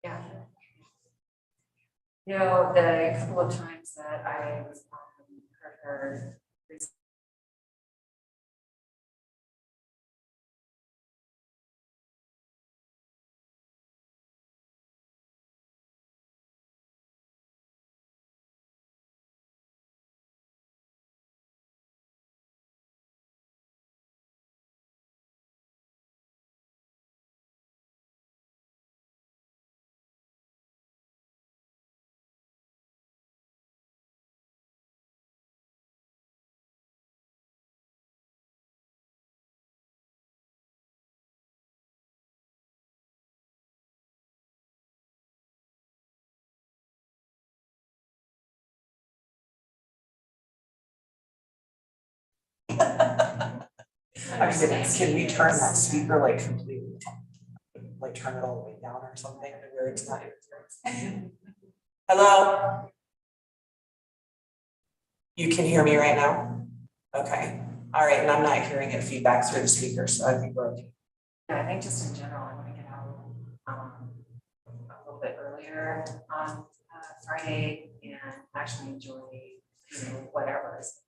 Yeah. You know, the couple of times that I heard her. Can we turn that speaker like completely, like turn it all the way down or something where it's not? Hello? You can hear me right now? Okay, all right, and I'm not hearing it feedback through the speaker, so I think we're okay. Yeah, I think just in general, I want to get out a little bit earlier on Friday and actually enjoy, you know, whatever is.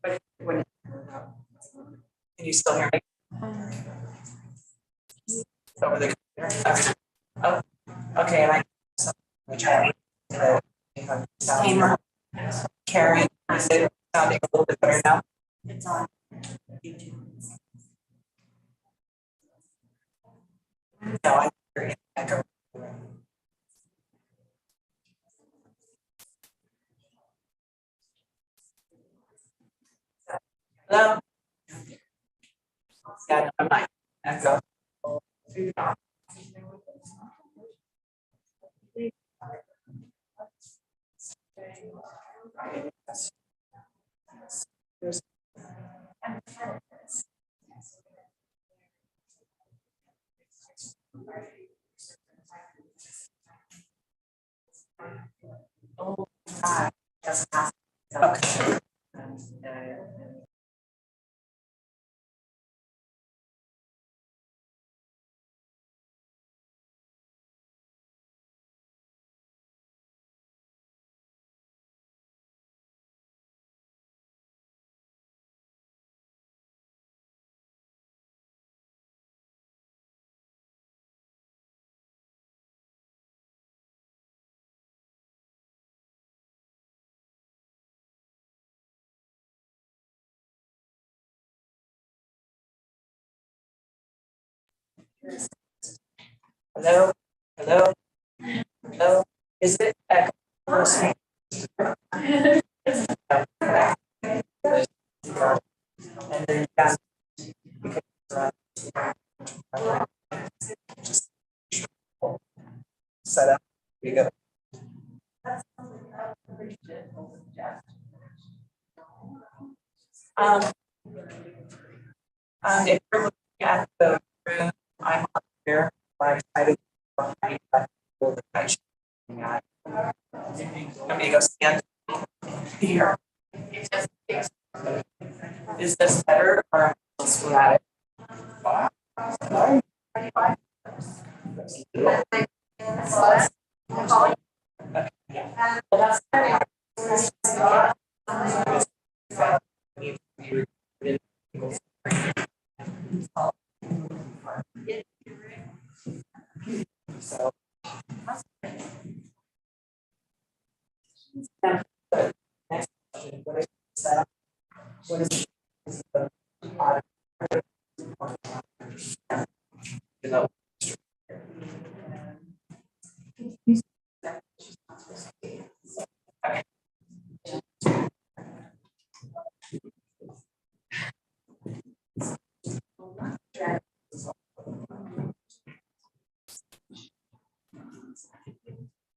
But when Can you still hear me? Over the computer? Oh, okay, and I try to camera. Karen, is it sounding a little bit better now? It's on YouTube. No, I hear it. Echo. Hello? Yeah, I'm not echo. Oh, that's okay. Hello? Hello? Hello? Is it echo? And then you guys just set up. Here you go. If you're looking at the room, I'm up here. I'm excited. Let me go stand here. Is this better or sporadic? So next question, what is that? What is the you know?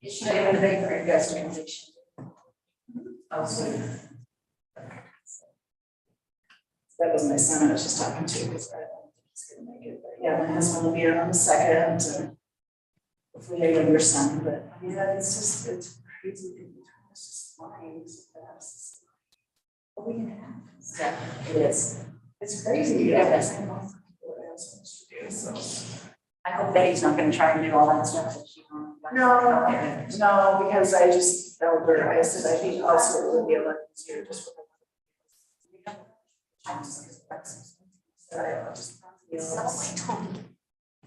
Is she doing anything for investigation? That was my son I was just talking to, because I don't think he's gonna make it, but yeah, my husband will be here on the 2nd, and hopefully a younger son, but yeah, it's just, it's crazy. It's just flying so fast. What are we gonna have? It is. It's crazy. Yeah. I hope Betty's not gonna try and do all that stuff that she. No, because I just told her, I said, I think also it would be a lot easier just for.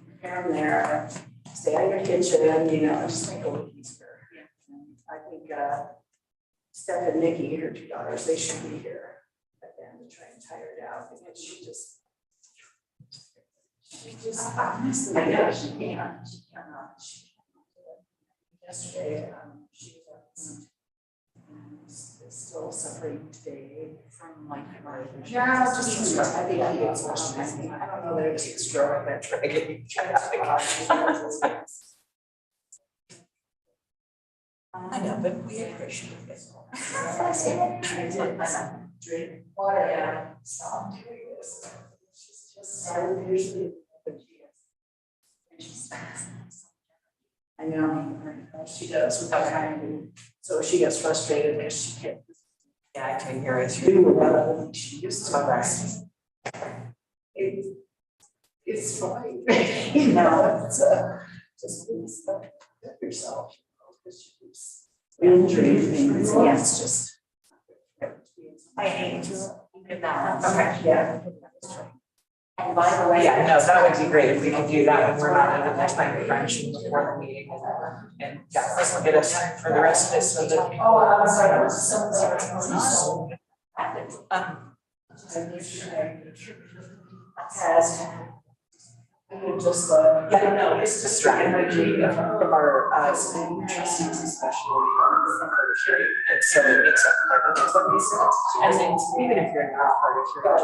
Prepare them there, stay out of your kitchen, you know, just make a little easier. I think, Steph and Nikki, her two daughters, they should be here at the end to try and tire it out, because she just, honestly, yeah, she can't. Yesterday, she was still suffering today from like. Yeah, it's just, I think he is, I don't know that it's extra, but try to get you. I know, but we appreciate it. I did, drink water, yeah, stop doing this. She's just so usually. I know, she does without trying to, so she gets frustrated because she can't. Yeah, I can hear it. Do what she used to. It's fine, you know, it's just be stuck with yourself, you know, because she keeps injury things, yeah, it's just. I hate to give that. Okay, yeah. And by the way. Yeah, no, that would be great if we could do that when we're not in the time crunch and before the meeting. And yeah, this will get us for the rest of this so that. Oh, I'm sorry. Has. Just, Yeah, no, it's just energy from our, trustees especially. And so it makes up part of what they said. And then even if you're not part of, you're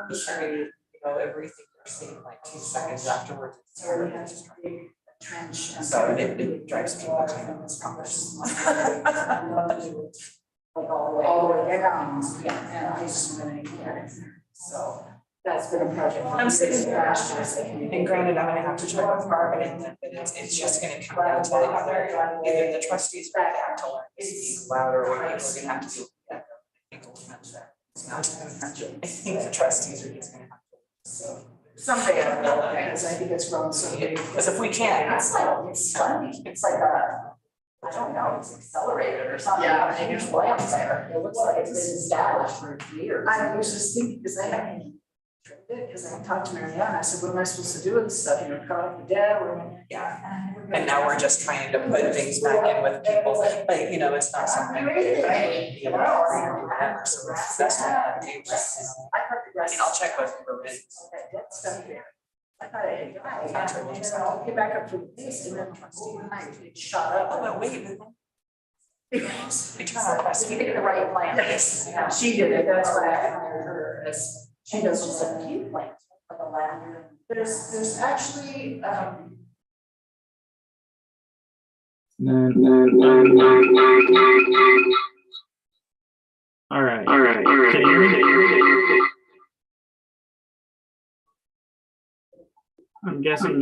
just carry, you know, everything you're saying like 2 seconds afterwards. so we have to create a trench. So it drives people to this conversation. Like all the way down, yeah, and I just really, yeah, so that's been a project. I'm sitting there. last year. And granted, I'm gonna have to check with Barb, but it's just gonna come down to either the trustees are gonna have to learn to speak louder, or we're gonna have to do that. It's not I think the trustees are just gonna have to. So. Someday I will, because I think it's grown so big. Because if we can't, It's like, it's funny, it's like I don't know, it's accelerated or something. Yeah. And there's lamps there, it looks like it's been established for years. I was just thinking, because I haven't tried it, because I talked to Marianne, I said, what am I supposed to do with this stuff, you know, cut off the dead, or. yeah. And now we're just trying to put things back in with people, but you know, it's not something. That we would be able to or so that's not. I heard the I mean, I'll check with Ruben. that dead stuff there. I thought I had died, and then I'll get back up to the base, and then it shot up. Oh, but wait. We turn our best. You picked the right plant. Yes, she did it, that's why I hired her, as she does Just a few plants, like a lavender. there's actually, All right. Can you hear me? I'm guessing.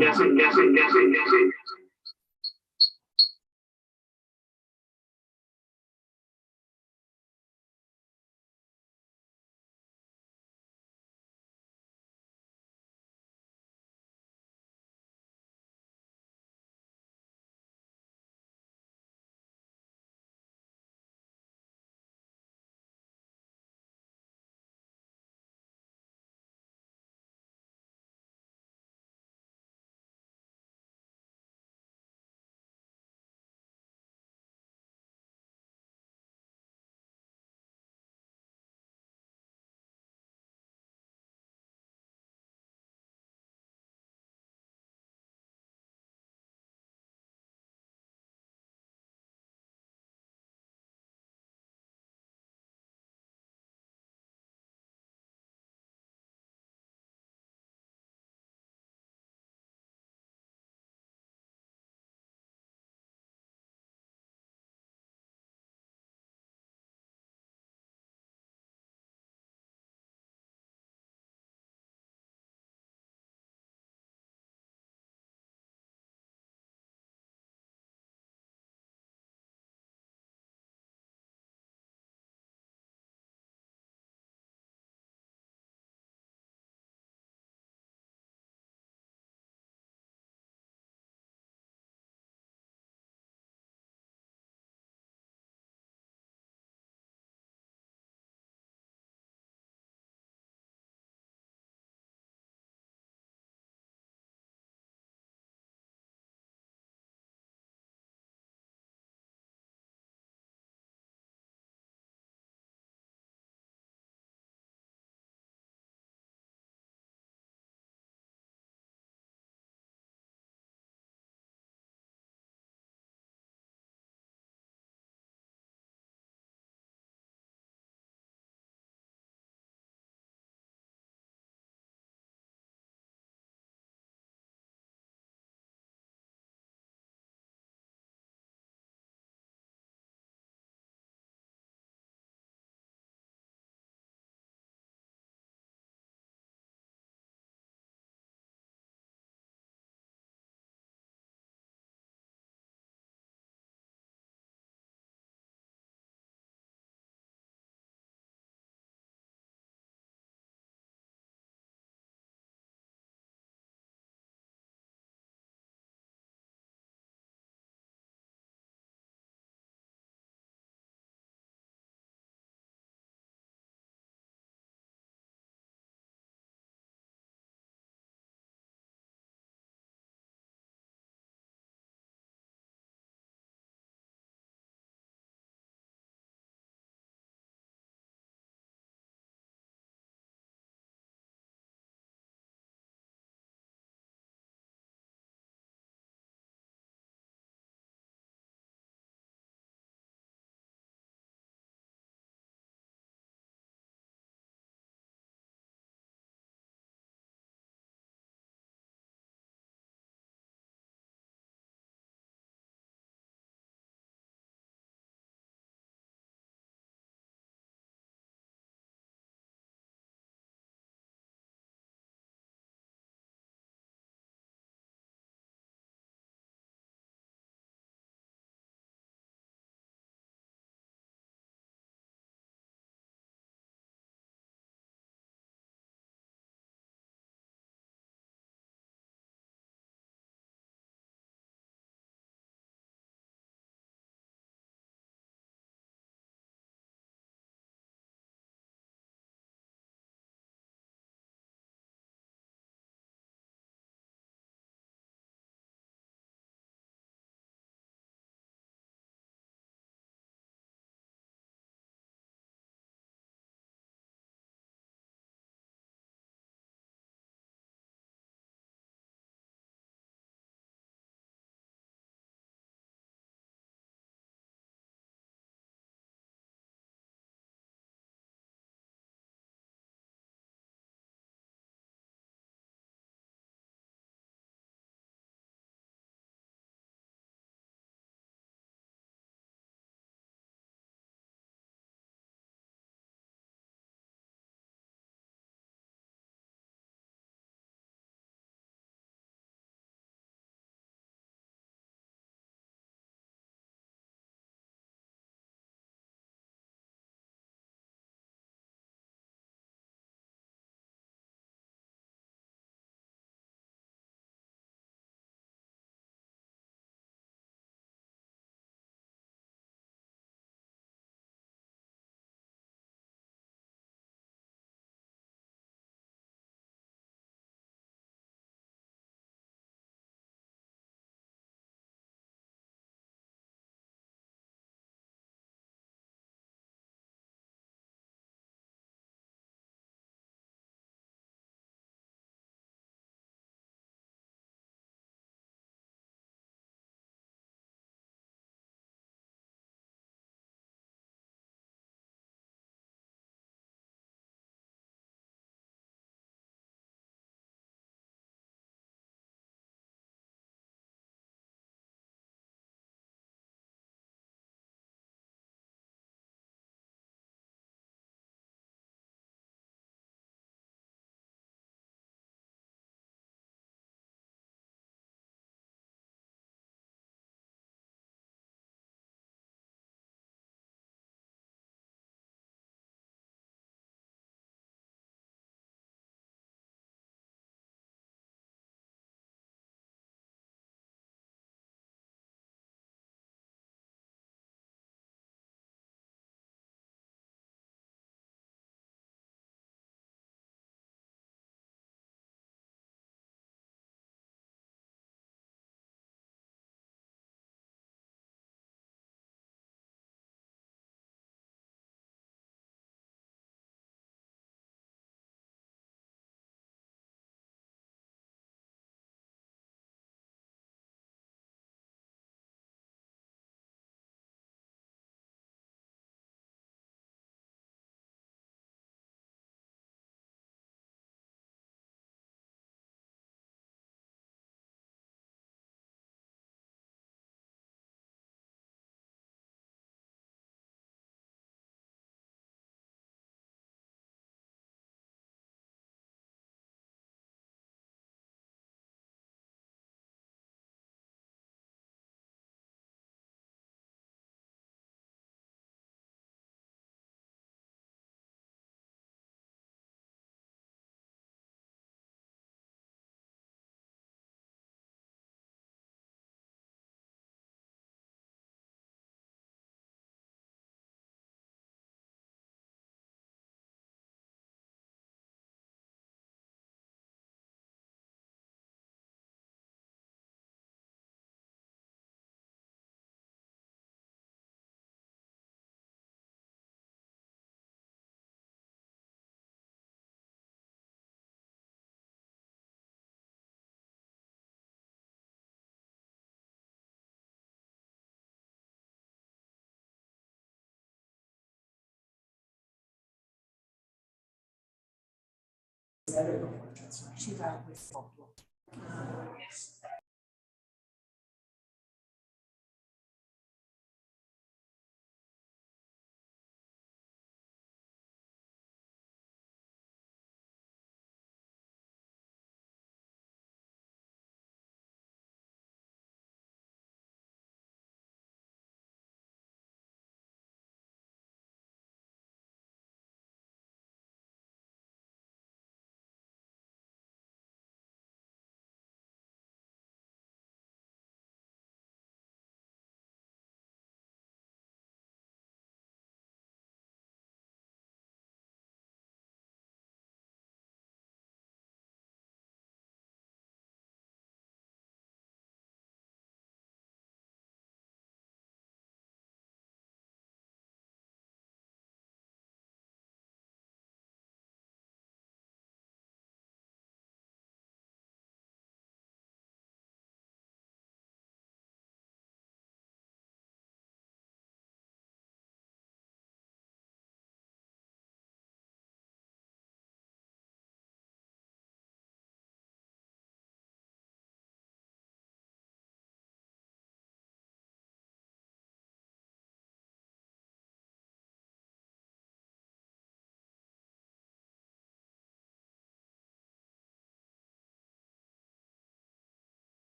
met her before, that's right. She's out with multiple.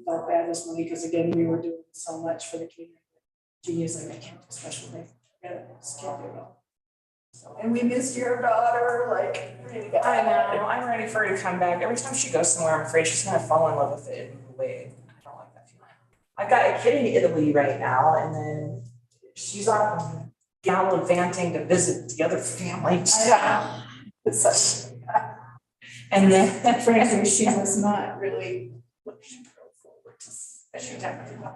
Felt bad this morning, because again, we were doing so much for the community. Jeannie's like, I can't do a special day. Yeah, just can't do it all. So, and we missed your daughter, like, really bad. I know, I'm ready for her to come back. Every time she goes somewhere, I'm afraid she's gonna fall in love with it and move away. I don't like that feeling. I've got a kid in Italy right now, and then she's on gallivanting to visit the other family. I know. It's such, And then, frankly, she was not really pushing her forward to, as she definitely.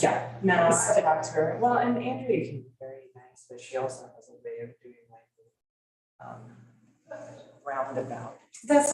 yeah, no, I talked to her. Well, and Andrea can be very nice, but she also has a way of doing like, roundabout. That's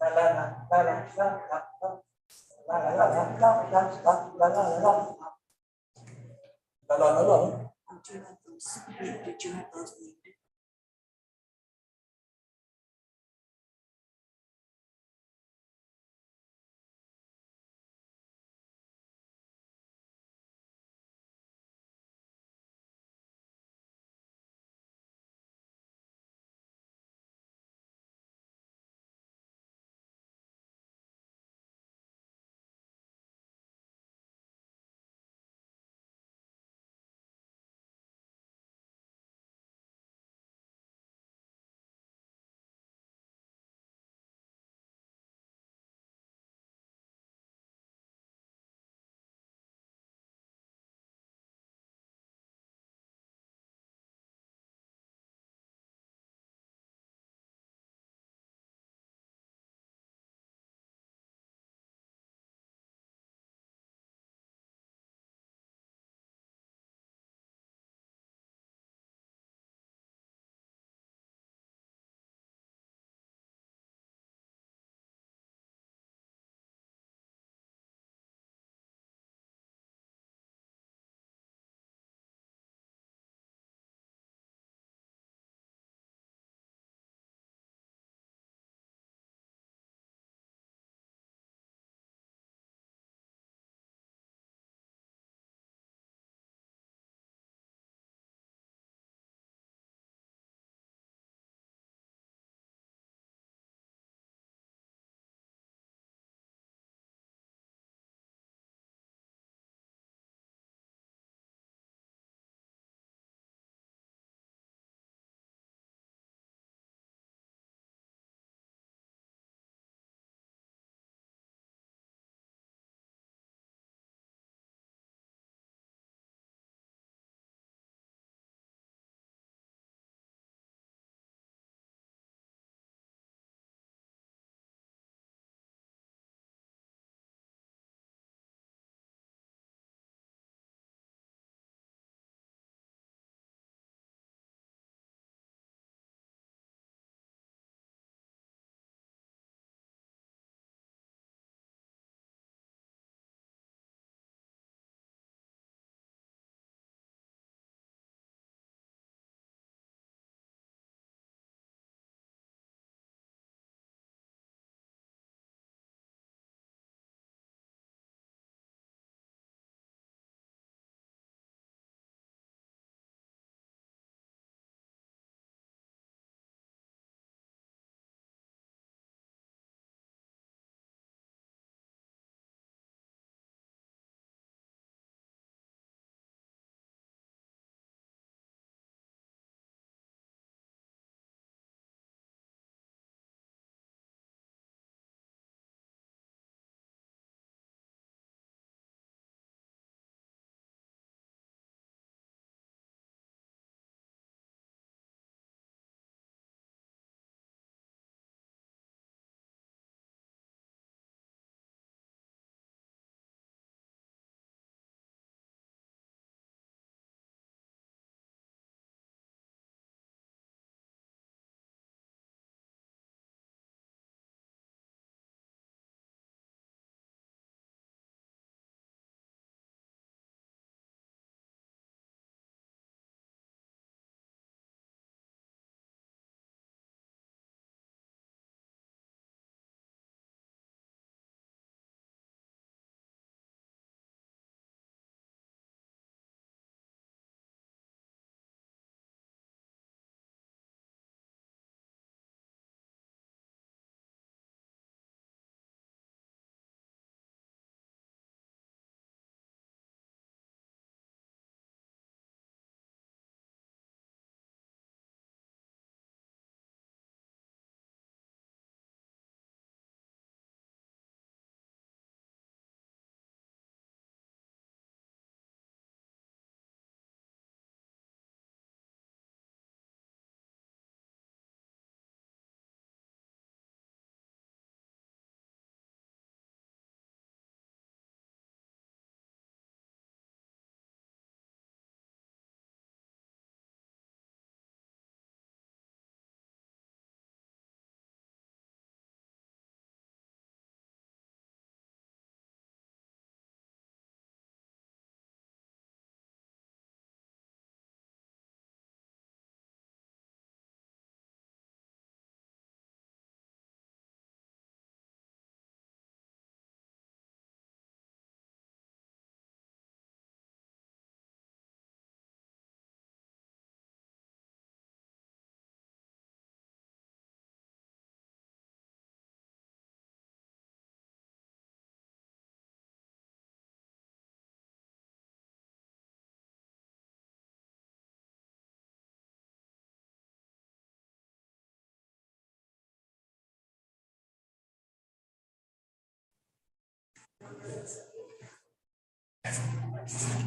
La la la la la la la la. La la la la la la la la la la. La la la la. Do you have those, did you have those?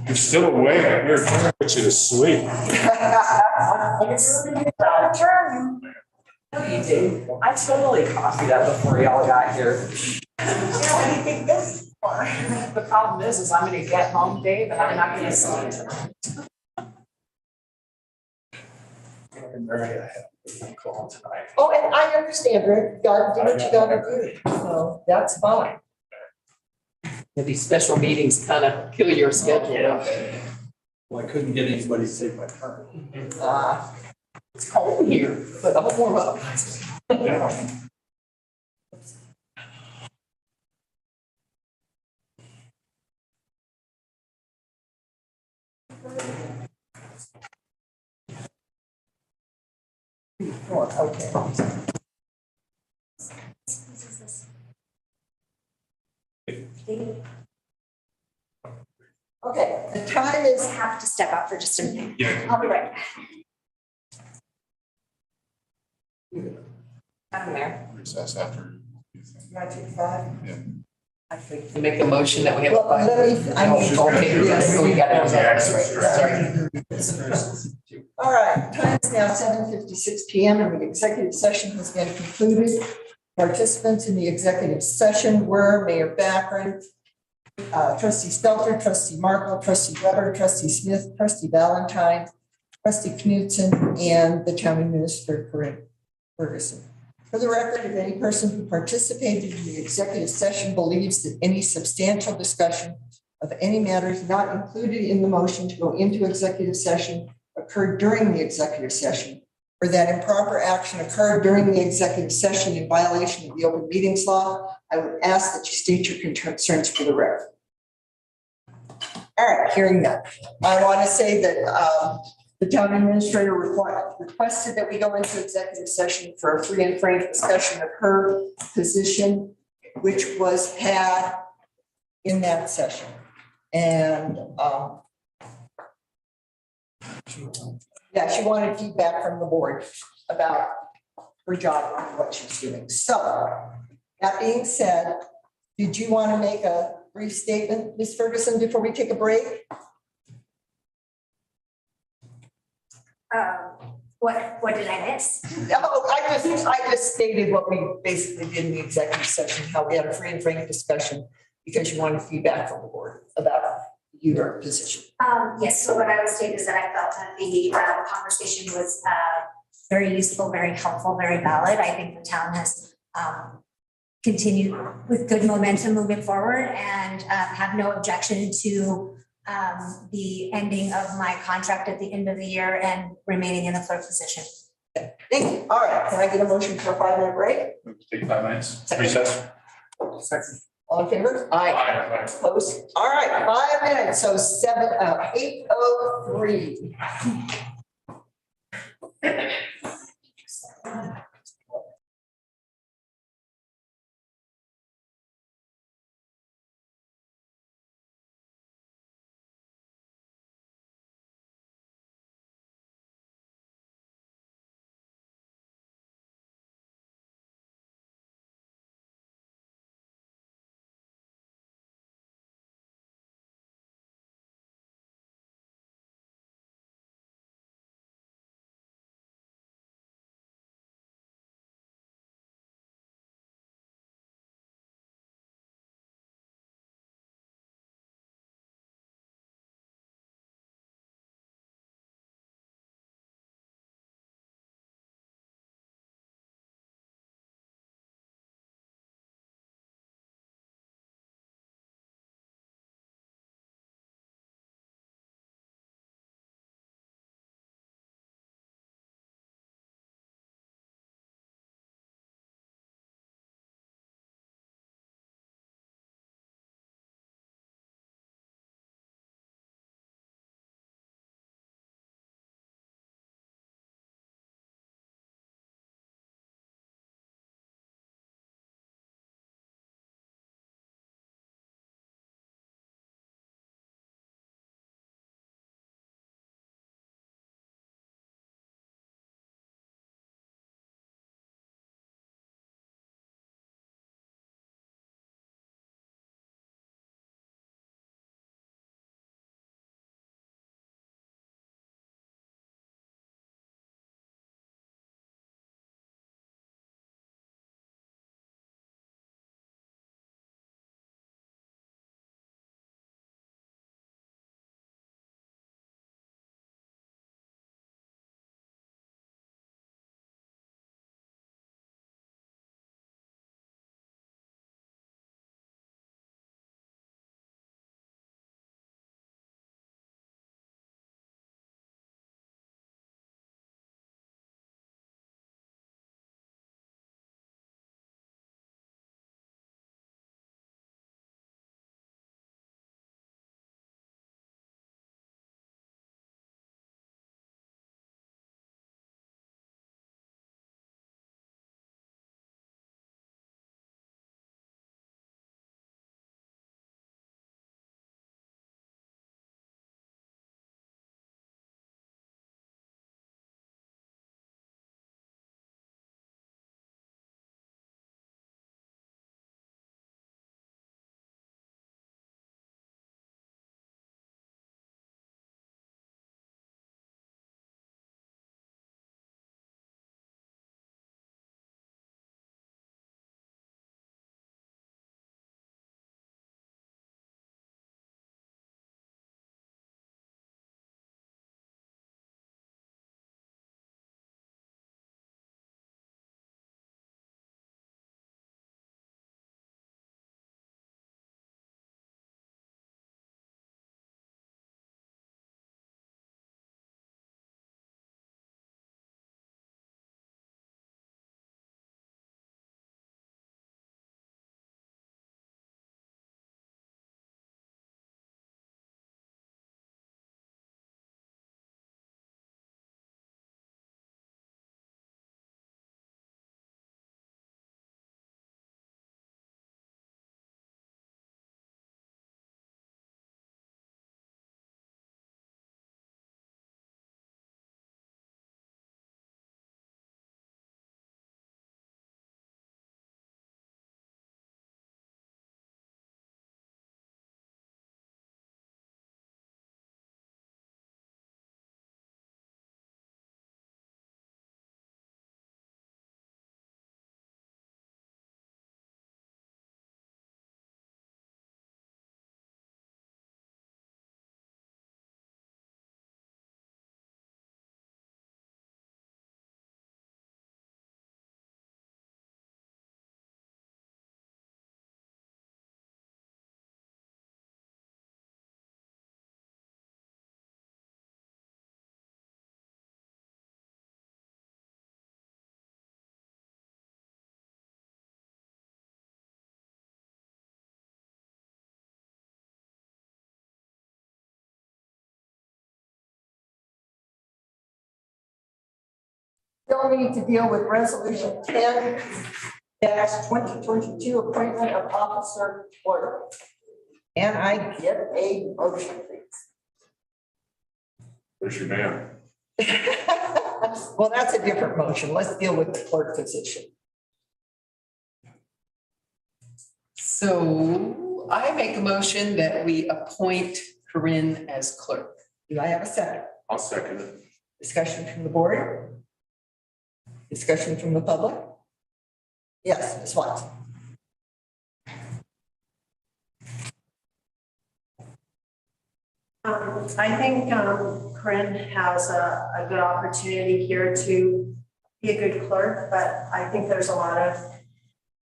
You're still awake. We're trying to put you to sleep. No, you did. I totally copied that before y'all got here. The problem is I'm gonna get home, Dave, and I'm not gonna sleep tonight. Mary, I have a call tonight. Oh, and I understand, Rick, you gotta do what you gotta do, so that's fine. These special meetings kind of kill your schedule. Well, I couldn't get anybody to take my turn. It's cold here, but I'll warm up. Okay. Okay, the time is, I have to step out for just a minute. Yeah. I'll be right back. I'm there. Recess after. 19:05. I think to make a motion that we have. Well, let me, I need. Okay, Yes. we got it. Sorry. All right, time is now 7:56 PM and the executive session has been concluded. Participants in the executive session were Mayor Backren, trustee Stelter, trustee Markle, trustee Weber, trustee Smith, trustee Valentine, trustee Knudsen, and the town administrator, Corinne Ferguson. For the record, if any person who participated in the executive session believes that any substantial discussion of any matters not included in the motion to go into executive session occurred during the executive session, or that improper action occurred during the executive session in violation of the open meetings law, I would ask that you state your concerns for the record. All right, hearing none. I want to say that the town administrator requested that we go into executive session for a free and frank discussion of her position, which was had in that session. And yeah, she wanted feedback from the board about her job and what she's doing. So that being said, did you want to make a brief statement, Ms. Ferguson, before we take a break? What did I miss? No, I just stated what we basically did in the executive session, how we had a free and frank discussion because you wanted feedback from the board about your position. Yes, so what I would state is that I felt that the conversation was very useful, very helpful, very valid. I think the town has continued with good momentum moving forward and have no objection to the ending of my contract at the end of the year and remaining in the clerk position. Thank you. All right, can I get a motion for a 5-minute break? Take 5 minutes. Recess. Second. All in favor? Aye. Opposed? All right, 5 minutes, so 8:03. still need to deal with resolution 10-2022, appointment of officer clerk. Can I get a motion, please? Where's your man? Well, that's a different motion. Let's deal with the clerk position. So I make a motion that we appoint Corinne as clerk. Do I have a second? I'll second it. Discussion from the board? Discussion from the public? Yes, Ms. Watson. I think Corinne has a good opportunity here to be a good clerk, but I think there's a lot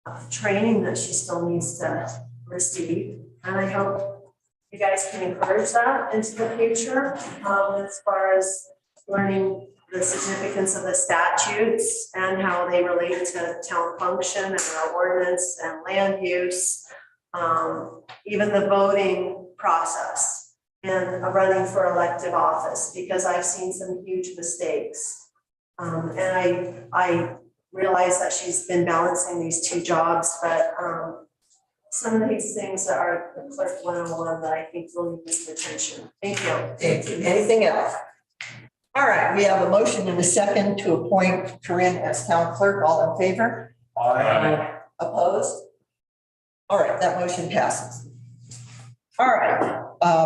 of training that she still needs to receive. And I hope you guys can encourage that into the future as far as learning the significance of the statutes and how they relate to town function and our ordinance and land use, even the voting process. And running for elective office, because I've seen some huge mistakes. And I realize that she's been balancing these two jobs, but some of these things are the clerk 101 that I think really need attention. Thank you. Thank you. Anything else? All right, we have a motion and a second to appoint Corinne as town clerk. All in favor? Aye. Opposed? All right, that motion passes. All right,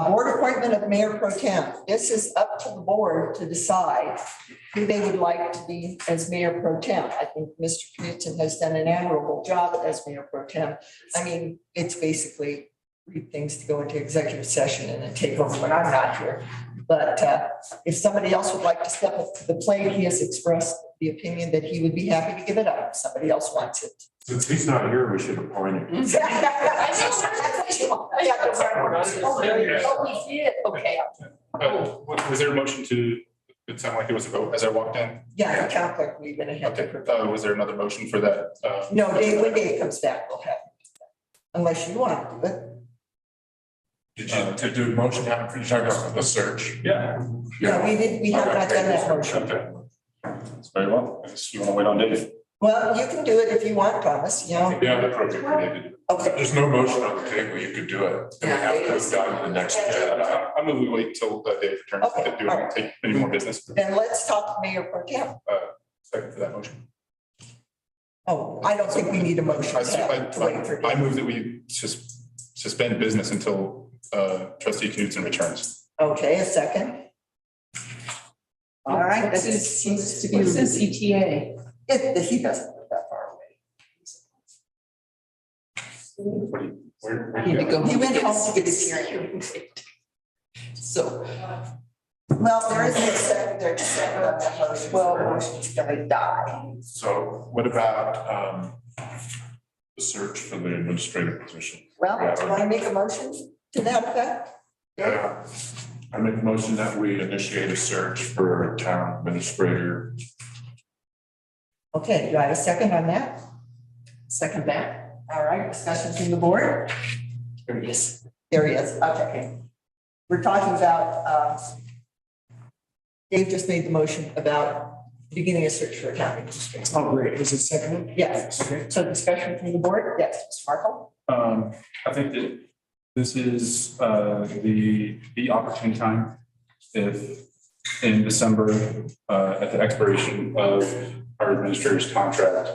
board appointment of mayor pro tem. This is up to the board to decide who they would like to be as mayor pro tem. I think Mr. Knudsen has done an admirable job as mayor pro tem. I mean, it's basically read things to go into executive session and then take over when I'm not here. But if somebody else would like to step up to the plate, he has expressed the opinion that he would be happy to give it up if somebody else wants it. Since he's not here, we should appoint him. Oh, we did, okay. Was there a motion to, it sounded like it was a vote as I walked in? Yeah, the town clerk, we're gonna have Okay, to. was there another motion for that? No, Dave, when Dave comes back, we'll have. Unless you want to do it. Did you, to do a motion, haven't finished talking about the search? Yeah. No, we did, we have not done that motion. Okay. That's very well. I guess you want to wait on Dave? Well, you can do it if you want, Thomas, you know. Yeah, the appropriate for Dave to do it. Okay, There's no motion on the table, you could do it. And we have to move down to the next. I'm going to wait till Dave returns Okay, to do all it, right. take any more business. then let's talk Mayor Pro Tem. Second for that motion. Oh, I don't think we need a motion. to wait for I Dave. move that we suspend business until trustee Knudsen returns. Okay, a second. All right, this seems to be. What's this ETA? He doesn't live that far away. Where Need you to go? go home. He went home to get his hearing. So, well, there is no second, there's a second on that motion. Well, the motion's gonna die. So what about the search for the administrative position? Well, do you want to make a motion to that effect? Yeah. I make a motion that we initiate a search for a town administrator. Okay, do I have a second on that? Second that. All right, discussion from the board? There he is. There he is. Okay. We're talking about, Dave just made the motion about beginning a search for a town administrator. Oh, great. Is it seconded? Yes. So discussion from the board? Yes, Mr. Markle? I think that this is the opportune time if in December, at the expiration of our administrator's contract,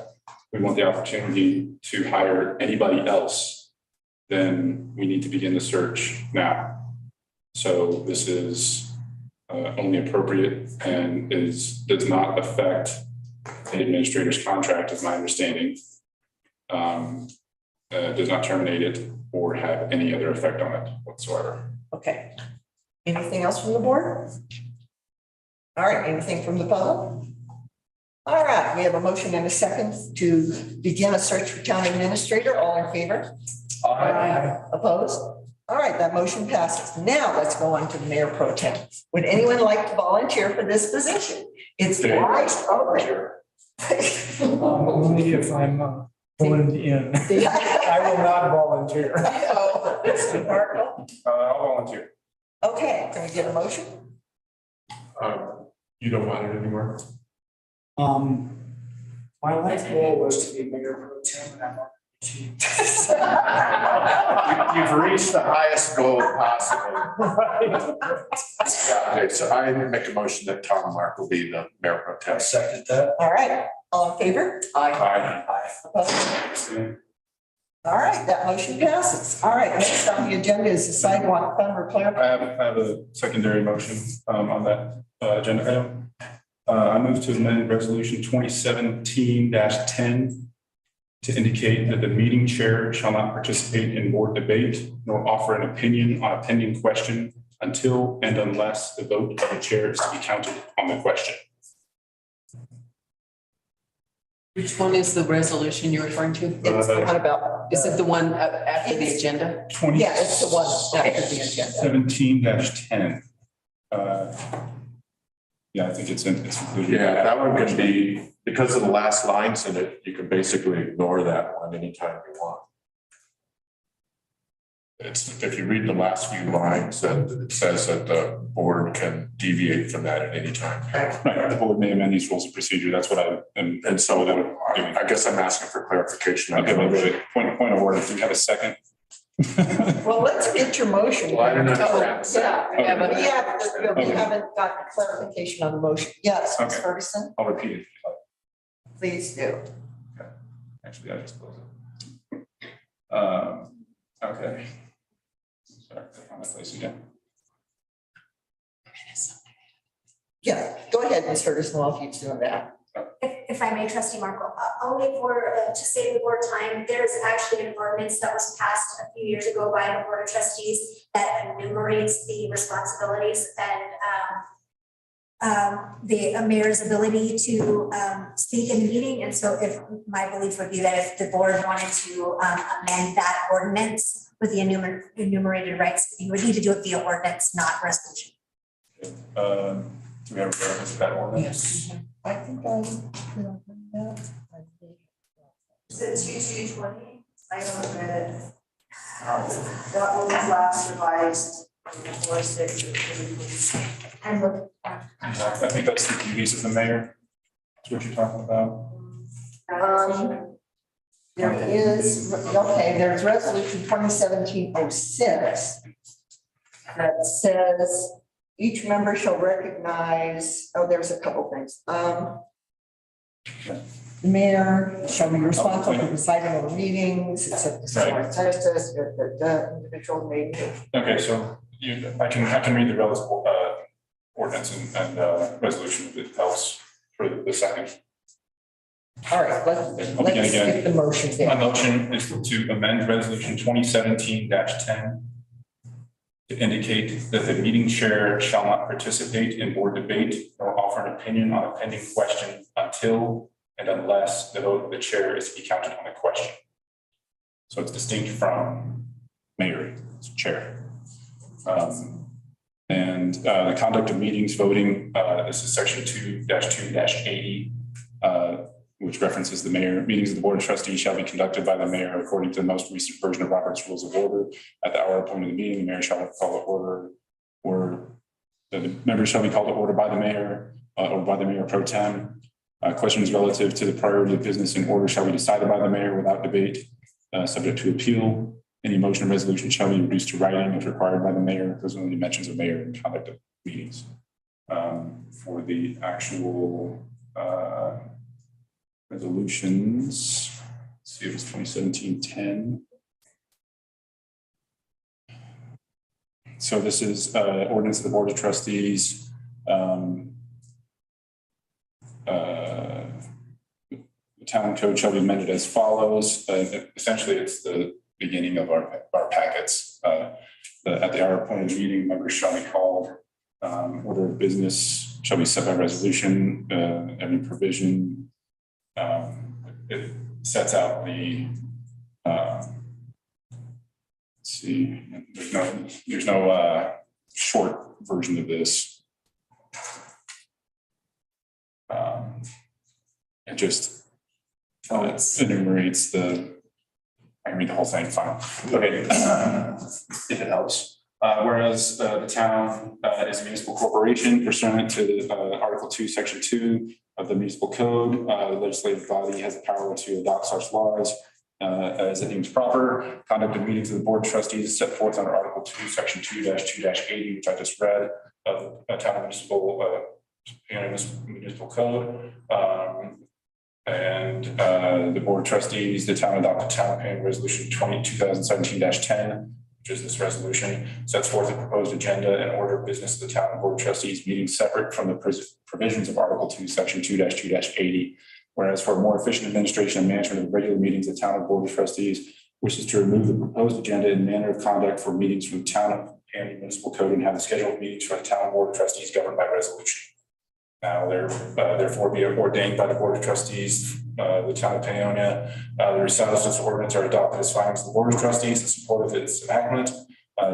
we want the opportunity to hire anybody else, then we need to begin the search now. So this is only appropriate and does not affect the administrator's contract, is my understanding. Does not terminate it or have any other effect on it whatsoever. Okay. Anything else from the board? All right, anything from the public? All right, we have a motion and a second to begin a search for town administrator. All in favor? Opposed? All right, that motion passes. Now let's go on to the mayor pro tem. Would anyone like to volunteer for this position? It's wide open. Only if I'm voted in. I will not volunteer. Mr. Markle? I'll volunteer. Okay, can we get a motion? You don't want it anymore? My life goal was to be mayor pro tem and I'm not achieved. You've reached the highest goal possible. Okay, so I make a motion that Tom Mark will be the mayor pro I tem. seconded that. All right, all in favor? Aye. Opposed? All right, that motion passes. All right, next on the agenda is the sidewalk fund repair. I have a secondary motion on that agenda item. I move to amend resolution 2017-10 to indicate that the meeting chair shall not participate in board debate nor offer an opinion on a pending question until and unless the vote of the chair is to be counted on the question. Which one is the resolution you're referring to? It's the one about, is it the one after the agenda? Yeah, it's the one after the agenda. 17-10. Yeah, I think it's included. Yeah, that one can be, because of the last lines in it, you can basically ignore that one anytime you want. It's, if you read the last few lines, that it says that the board can deviate from that at any time. Right, the board may amend these rules of procedure. That's what I am. And so I guess I'm asking for clarification. Okay, wait, point of order. Do we have a second? Well, let's get your motion. Well, I don't understand. Yeah, but we haven't gotten clarification on the motion. Yes, Ms. Okay. Ferguson, I'll repeat it. please do. Actually, I just close it. Okay. Sorry, I found that place again. Yeah, go ahead, Ms. Ferguson, while he's doing that. If I may, trustee Marco, only for, to save the board time, there's actually an ordinance that was passed a few years ago by the board of trustees that enumerates the responsibilities and the mayor's ability to speak in the meeting. And so if my belief would be that if the board wanted to amend that ordinance with the enumerated rights, you would need to do it via ordinance, not resolution. Do we have a reference to that ordinance? Yes. I think I. Is it 2220? I haven't read it. That one was last revised before 6. And look, I think that's the duties of the mayor. That's what you're talking about. There is, okay, there's resolution 2017-06 that says each member shall recognize, there's a couple things. The mayor shall be responsible for presiding over meetings, except the individual may. Okay, so I can read the relevant ordinance and resolution if it helps for the second. All right, let's get the motion My there. motion is to amend resolution 2017-10 to indicate that the meeting chair shall not participate in board debate or offer an opinion on a pending question until and unless the vote of the chair is to be counted on the question. So it's distinct from mayor, it's chair. And the conduct of meetings voting, this is section 2-2-80, which references the mayor. Meetings of the board of trustees shall be conducted by the mayor according to the most recent version of Robert's Rules of Order. At the hour appointed the meeting, the mayor shall call to order, or the members shall be called to order by the mayor or by the mayor pro tem. Questions relative to the priority of business in order shall be decided by the mayor without debate, subject to appeal. Any motion or resolution shall be reduced to writing if required by the mayor. Those are only mentions of mayor and conduct of meetings. For the actual resolutions, let's see, it was 2017-10. So this is ordinance of the Board of Trustees. The town code shall be amended as follows. Essentially, it's the beginning of our packets. At the hour appointed meeting, members shall be called. Order of business shall be set by resolution. Every provision. It sets out the. Let's see. There's no short version of this. It just enumerates the. I can read the whole thing, fine. Okay, if it helps. Whereas the town is a municipal corporation pursuant to Article 2, Section 2 of the municipal code. The legislative body has the power to adopt such laws as it deems proper. Conduct of meetings of the board of trustees is set forth under Article 2, Section 2-2-80, which I just read, of the town municipal code. And the board of trustees, the town adopted town plan resolution 2017-10, which is this resolution, sets forth a proposed agenda and order of business of the town board of trustees meeting separate from the provisions of Article 2, Section 2-2-80. Whereas for more efficient administration and management of regular meetings, the town board of trustees wishes to remove the proposed agenda and manner of conduct for meetings from the town and municipal code and have the scheduled meetings for the town board of trustees governed by resolution. Now, therefore be ordained by the board of trustees, the town of Paonia. The recitals of this ordinance are adopted as findings of the board of trustees in support of its enactment.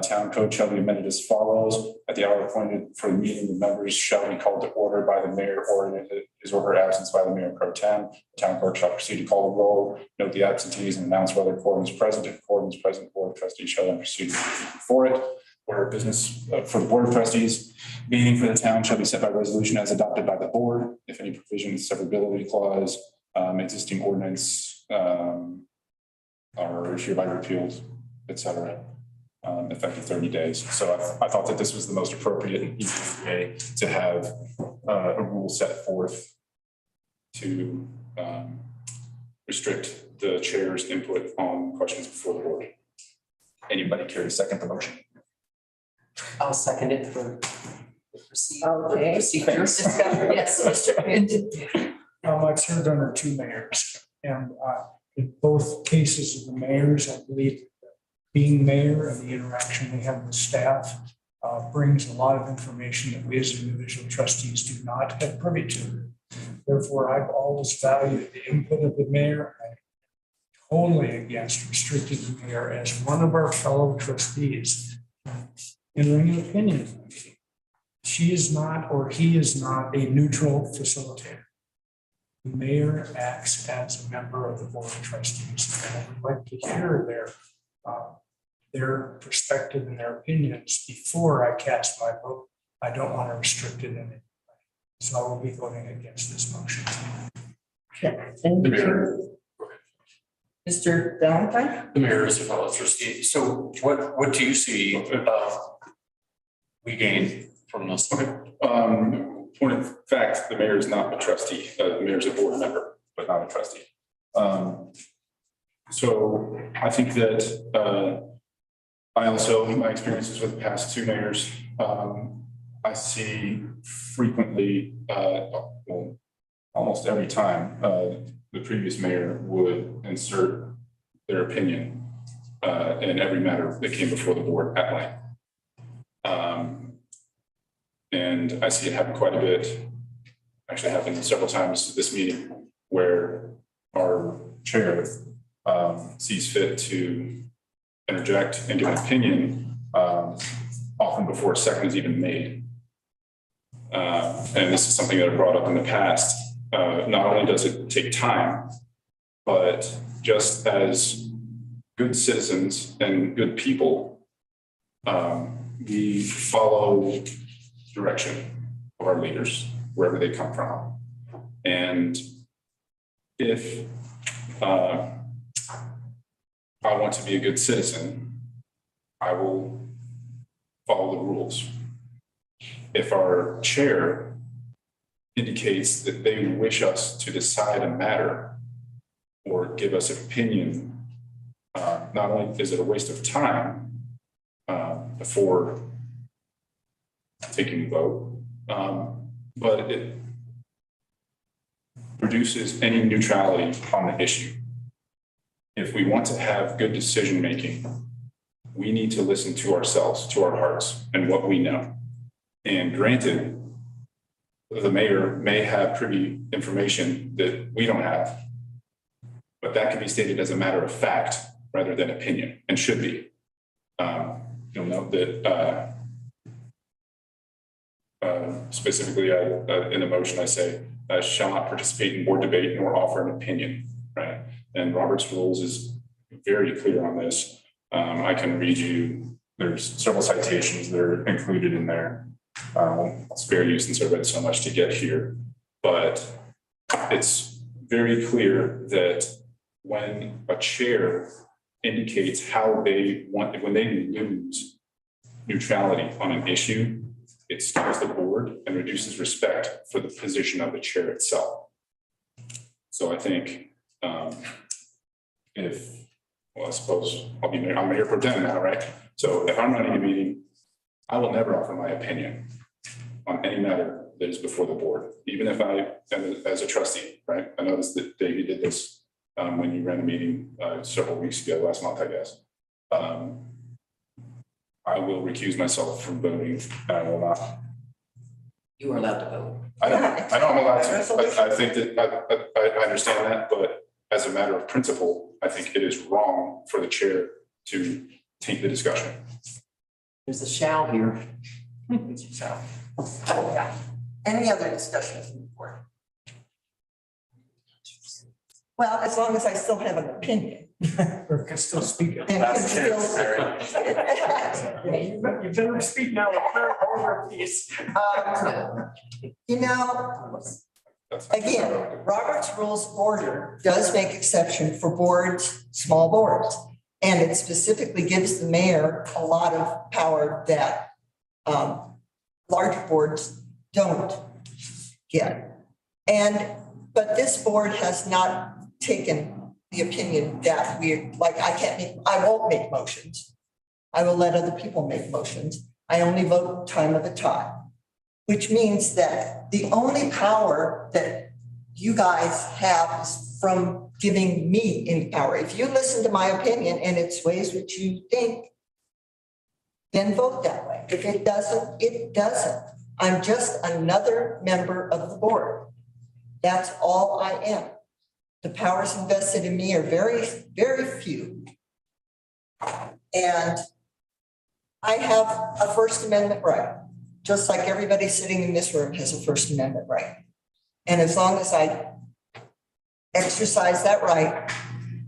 Town code shall be amended as follows. At the hour appointed for the meeting, the members shall be called to order by the mayor or in his or her absence by the mayor pro tem. The town clerk shall proceed to call the roll, note the absentees and announce whether quorum is present. If quorum is present, the board of trustees shall then proceed for it. Order of business for the board of trustees. Meeting for the town shall be set by resolution as adopted by the board. If any provisions, severability clause, existing ordinance are hereby repealed, etc. Effective 30 days. So I thought that this was the most appropriate and easiest way to have a rule set forth to restrict the chair's input on questions before the board. Anybody care to second the motion? I'll second it for the Okay. procedures. Yes, Mr. Quinn. I've served under two mayors, and in both cases of the mayors, I believe being mayor and the interaction they have with staff brings a lot of information that we as individual trustees do not have privy to. Therefore, I've always valued the input of the mayor. I'm totally against restricting the mayor as one of our fellow trustees entering an opinion. She is not, or he is not, a neutral facilitator. The mayor acts as a member of the board of trustees, and I would like to hear their perspective and their opinions before I cast my vote. I don't want to restrict it in any way. So I will be voting against this motion. Thank you. Mr. Valentine? The mayor is a fellow trustee. So what do you see we gain from this? Point of fact, the mayor is not a trustee. The mayor is a board member, but not a trustee. So I think that I also, my experiences with the past two mayors, I see frequently, well, almost every time, the previous mayor would insert their opinion in every matter that came before the board at length. And I see it happen quite a bit. Actually happened several times this meeting where our chair sees fit to interject and give an opinion often before a second is even made. And this is something that I brought up in the past. Not only does it take time, but just as good citizens and good people, we follow direction of our leaders, wherever they come from. And if I want to be a good citizen, I will follow the rules. If our chair indicates that they wish us to decide a matter or give us an opinion, not only is it a waste of time before taking the vote, but it reduces any neutrality on the issue. If we want to have good decision-making, we need to listen to ourselves, to our hearts, and what we know. And granted, the mayor may have privy information that we don't have, but that can be stated as a matter of fact rather than opinion, and should be. You'll note that specifically in the motion I say, shall not participate in board debate nor offer an opinion, right? And Robert's rules is very clear on this. I can read you, there's several citations that are included in there. I'll spare you since I read so much to get here, but it's very clear that when a chair indicates how they want, when they lose neutrality on an issue, it scares the board and reduces respect for the position of the chair itself. So I think I suppose I'm mayor pro tem now, right? So if I'm running a meeting, I will never offer my opinion on any matter that is before the board, even if I am as a trustee, right? I noticed that Dave, you did this when you ran a meeting several weeks ago, last month, I guess. I will recuse myself from voting, and I will not. You are allowed to vote. I know I'm allowed to. I think that I understand that, but as a matter of principle, I think it is wrong for the chair to taint the discussion. There's a shall here. Shall. Yeah. Any other discussion from the board? Well, as long as I still have an opinion. Or can still speak. And can still. You better speak now. Piece. You know, again, Robert's Rules of Order does make exception for boards, small boards. And it specifically gives the mayor a lot of power that larger boards don't get. But this board has not taken the opinion that I won't make motions. I will let other people make motions. I only vote time of the time, which means that the only power that you guys have is from giving me any power. If you listen to my opinion and it sways what you think, then vote that way. If it doesn't, it doesn't. I'm just another member of the board. That's all I am. The powers invested in me are very, very few. And I have a First Amendment right, just like everybody sitting in this room has a First Amendment right. And as long as I exercise that right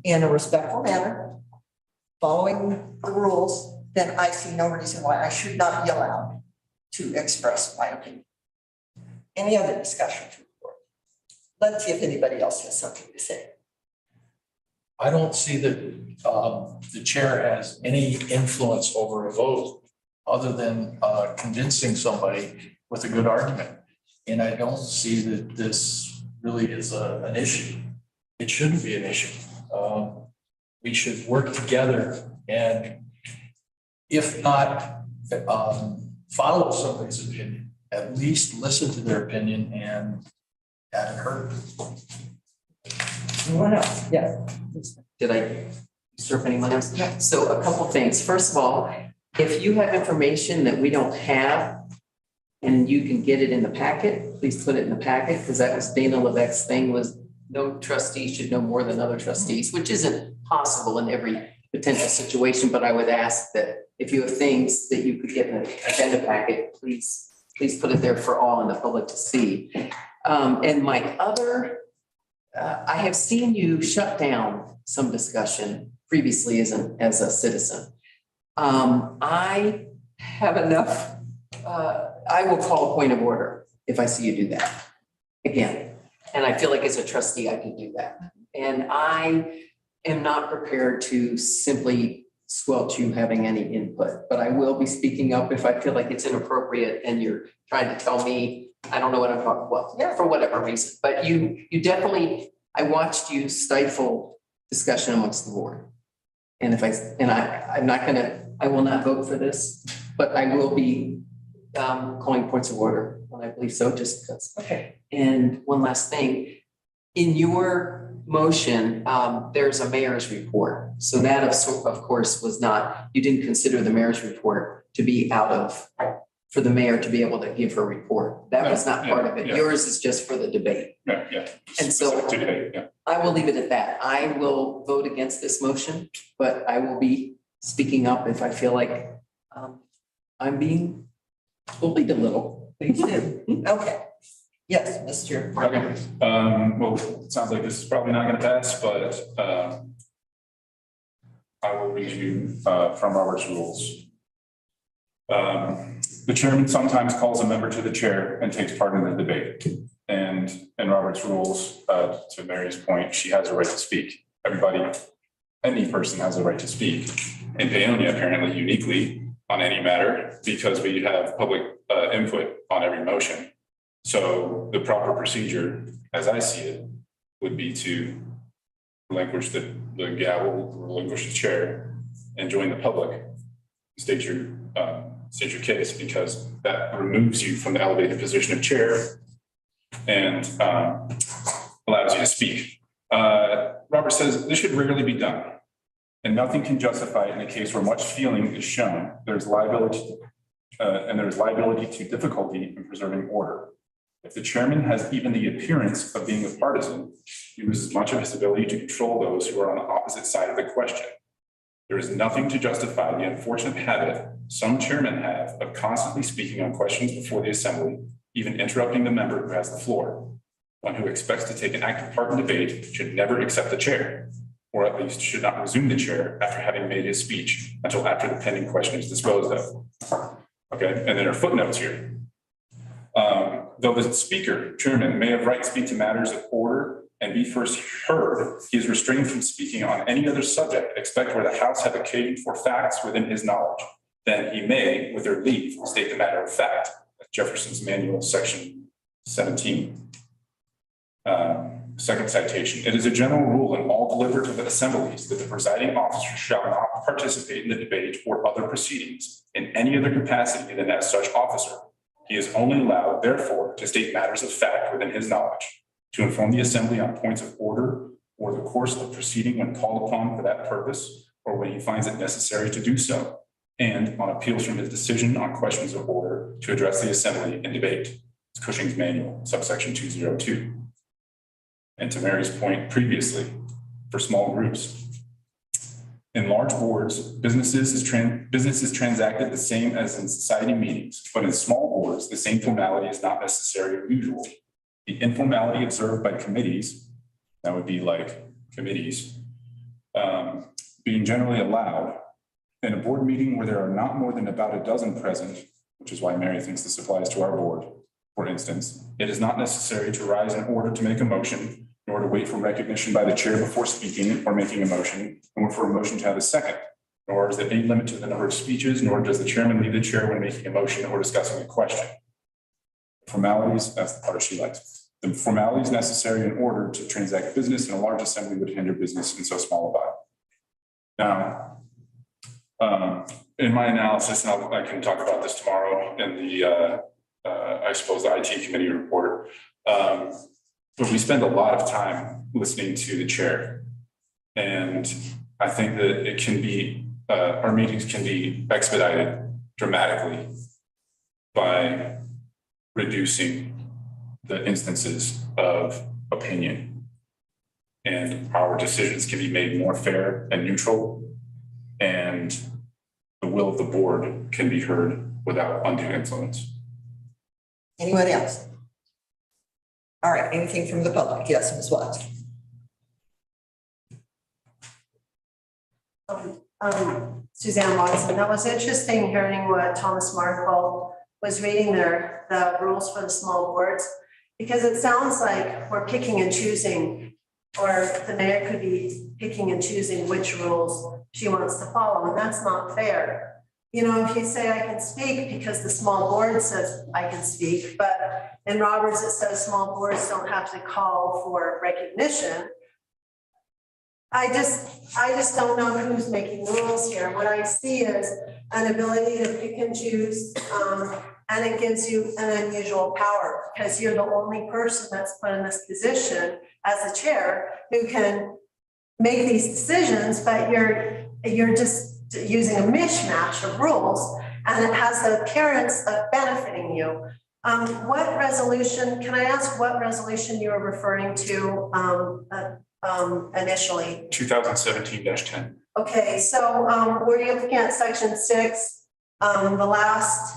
in a respectful manner, following the rules, then I see no reason why I should not be allowed to express my opinion. Any other discussion? Let's see if anybody else has something to say. I don't see that the chair has any influence over a vote other than convincing somebody with a good argument. And I don't see that this really is an issue. It shouldn't be an issue. We should work together and if not follow somebody's opinion, at least listen to their opinion and have it heard. Anyone else? Yeah. Did I usurp anyone else? Yeah. So a couple things. First of all, if you have information that we don't have and you can get it in the packet, please put it in the packet, because that was Dana Levesque's thing, was no trustee should know more than other trustees, which isn't possible in every potential situation, but I would ask that if you have things that you could get in the agenda packet, please put it there for all in the public to see. And my other, I have seen you shut down some discussion previously as a citizen. I have enough, I will call a point of order if I see you do that again. And I feel like as a trustee, I can do that. And I am not prepared to simply squelch you having any input, but I will be speaking up if I feel like it's inappropriate and you're trying to tell me, I don't know what I'm talking about, yeah, for whatever reason. But you definitely, I watched you stifle discussion amongst the board. And I'm not gonna, I will not vote for this, but I will be calling points of order when I believe so, just because. Okay. And one last thing, in your motion, there's a mayor's report. So that of course was not, you didn't consider the mayor's report to be for the mayor to be able to give her report. That was not part of it. Yours is just for the debate. Yeah. And so Today, yeah. I will leave it at that. I will vote against this motion, but I will be speaking up if I feel like I'm being bullied a little. Please do. Okay. Yes, Mr. Okay. Well, it sounds like this is probably not going to pass, but I will read you from Robert's rules. The chairman sometimes calls a member to the chair and takes part in the debate. And in Robert's rules, to Mary's point, she has a right to speak. Everybody, any person has a right to speak. In Paonia, apparently uniquely on any matter, because we have public input on every motion. So the proper procedure, as I see it, would be to relinquish the gavel, relinquish the chair, and join the public. State your case, because that removes you from the elevated position of chair and allows you to speak. Robert says this should rarely be done, and nothing can justify it in a case where much feeling is shown. There's liability to difficulty in preserving order. If the chairman has even the appearance of being a partisan, he loses much of his ability to control those who are on the opposite side of the question. There is nothing to justify the unfortunate habit some chairmen have of constantly speaking on questions before the assembly, even interrupting the member who has the floor. One who expects to take an active part in debate should never accept the chair, or at least should not resume the chair after having made his speech until after the pending question is disposed of. Okay, and there are footnotes here. Though the speaker, chairman, may have right to speak to matters of order and be first heard, he is restrained from speaking on any other subject except where the House have occasion for facts within his knowledge. Then he may, with their leave, state the matter of fact. Jefferson's Manual, section 17. Second citation. It is a general rule in all deliberative assemblies that the presiding officer shall not participate in the debate or other proceedings in any other capacity than as such officer. He is only allowed, therefore, to state matters of fact within his knowledge, to inform the assembly on points of order or the course of proceeding when called upon for that purpose, or when he finds it necessary to do so, and on appeals from his decision on questions of order to address the assembly in debate. It's Cushing's Manual, subsection 202. And to Mary's point previously, for small groups, in large boards, business is transacted the same as in society meetings, but in small boards, the same formality is not necessary or usual. The informality observed by committees, that would be like committees, being generally allowed in a board meeting where there are not more than about a dozen present, which is why Mary thinks this applies to our board, for instance, it is not necessary to rise in order to make a motion, nor to wait for recognition by the chair before speaking or making a motion, nor for a motion to have a second, nor is there any limit to the number of speeches, nor does the chairman leave the chair when making a motion or discussing a question. Formalities, that's the part she likes. The formalities necessary in order to transact business in a large assembly would hinder business in so small a body. Now, in my analysis, and I can talk about this tomorrow in the, I suppose, the IT committee report, but we spend a lot of time listening to the chair. And I think that it can be, our meetings can be expedited dramatically by reducing the instances of opinion. And our decisions can be made more fair and neutral, and the will of the board can be heard without undue influence. Anyone else? All right, anything from the public? Yes, Ms. Watts. Suzanne Watson, that was interesting hearing what Thomas Markle was reading there, the rules for the small boards, because it sounds like we're picking and choosing, or the mayor could be picking and choosing which rules she wants to follow, and that's not fair. You know, if you say I can speak because the small board says I can speak, but in Roberts it says small boards don't have to call for recognition. I just don't know who's making the rules here. What I see is an ability to pick and choose, and it gives you an unusual power because you're the only person that's put in this position as a chair who can make these decisions, but you're just using a mishmash of rules, and it has the appearance of benefiting you. What resolution, can I ask what resolution you were referring to initially? 2017-10. Okay, so were you looking at section 6, the last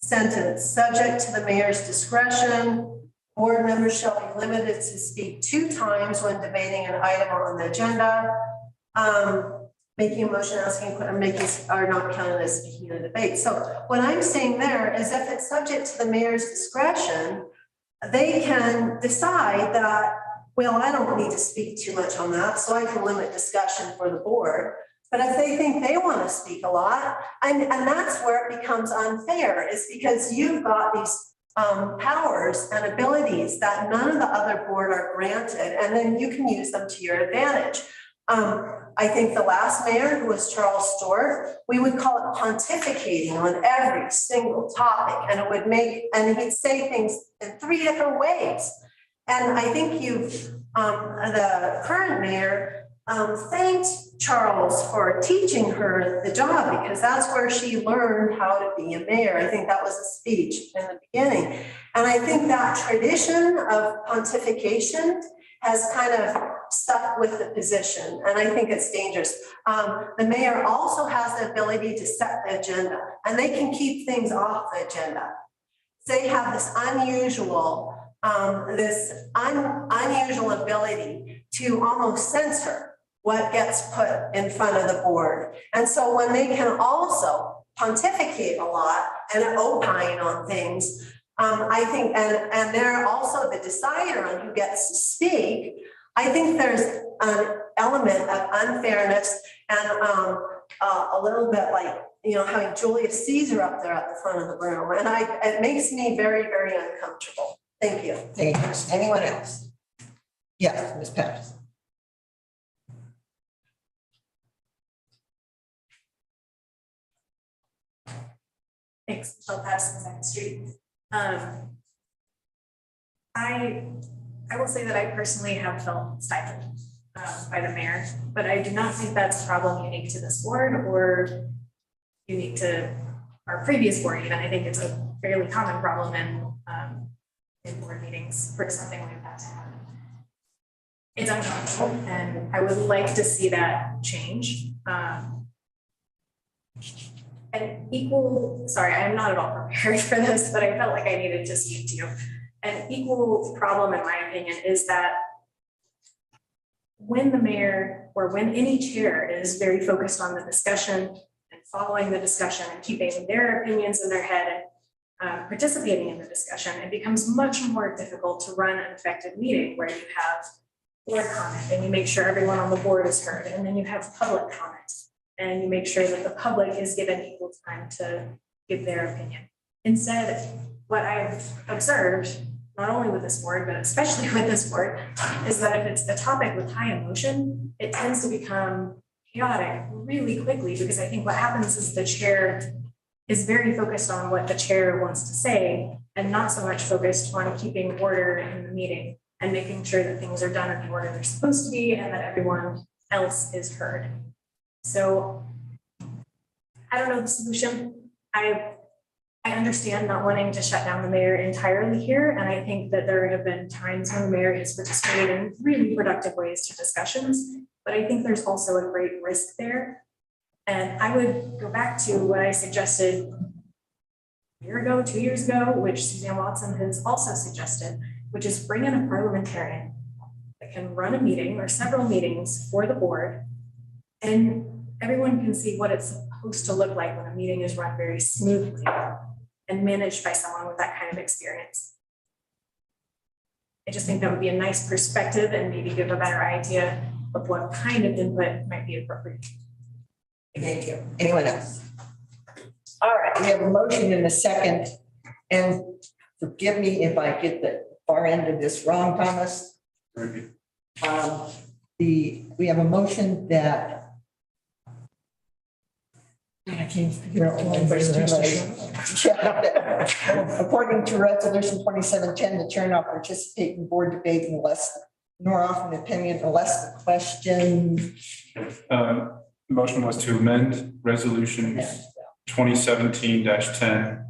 sentence, subject to the mayor's discretion, board members shall be limited to speak 2 times when debating an item on the agenda. making a motion, asking, or making, are not counted as speaking in a debate. So what I'm saying there is if it's subject to the mayor's discretion, they can decide that, well, I don't need to speak too much on that, so I can limit discussion for the board. But if they think they want to speak a lot, and that's where it becomes unfair, is because you've got these powers and abilities that none of the other board are granted, and then you can use them to your advantage. I think the last mayor, who was Charles Stewart, we would call it pontificating on every single topic, and it would make, and he'd say things in 3 different ways. And I think the current mayor thanked Charles for teaching her the job, because that's where she learned how to be a mayor. I think that was a speech in the beginning. And I think that tradition of pontification has kind of stuck with the position, and I think it's dangerous. The mayor also has the ability to set the agenda, and they can keep things off the agenda. They have this unusual ability to almost censor what gets put in front of the board. And so when they can also pontificate a lot and opine on things, I think, and they're also the decider on who gets to speak, I think there's an element of unfairness and a little bit like, you know, having Julius Caesar up there at the front of the room. And it makes me very, very uncomfortable. Thank you. Thank you. Anyone else? Yes, Ms. Patterson. Thanks, Michelle Patterson, Second Street. I will say that I personally have felt stifled by the mayor, but I do not think that's a problem unique to this board or unique to our previous board even. I think it's a fairly common problem in board meetings for something like that to happen. It's uncomfortable, and I would like to see that change. Sorry, I am not at all prepared for this, but I felt like I needed to speak to you. An equal problem, in my opinion, is that when the mayor or when any chair is very focused on the discussion and following the discussion and keeping their opinions in their head and participating in the discussion, it becomes much more difficult to run an effective meeting where you have board comment and you make sure everyone on the board is heard, and then you have public comment and you make sure that the public is given equal time to give their opinion. Instead, what I've observed, not only with this board, but especially with this board, is that if it's a topic with high emotion, it tends to become chaotic really quickly, because I think what happens is the chair is very focused on what the chair wants to say and not so much focused on keeping order in the meeting and making sure that things are done in the order they're supposed to be and that everyone else is heard. So I don't know the solution. I understand not wanting to shut down the mayor entirely here. And I think that there have been times when the mayor has participated in really productive ways to discussions, but I think there's also a great risk there. And I would go back to what I suggested a year ago, 2 years ago, which Suzanne Watson has also suggested, which is bring in a parliamentarian that can run a meeting or several meetings for the board, and everyone can see what it's supposed to look like when a meeting is run very smoothly and managed by someone with that kind of experience. I just think that would be a nice perspective and maybe give a better idea of what kind of input might be appropriate. Thank you. Anyone else? All right, we have a motion and a second, and forgive me if I get the far end of this wrong, Thomas. We have a motion that I can't figure out what according to resolution 2710, the chair not participate in board debate unless, nor offer an opinion unless the question. The motion was to amend resolution 2017-10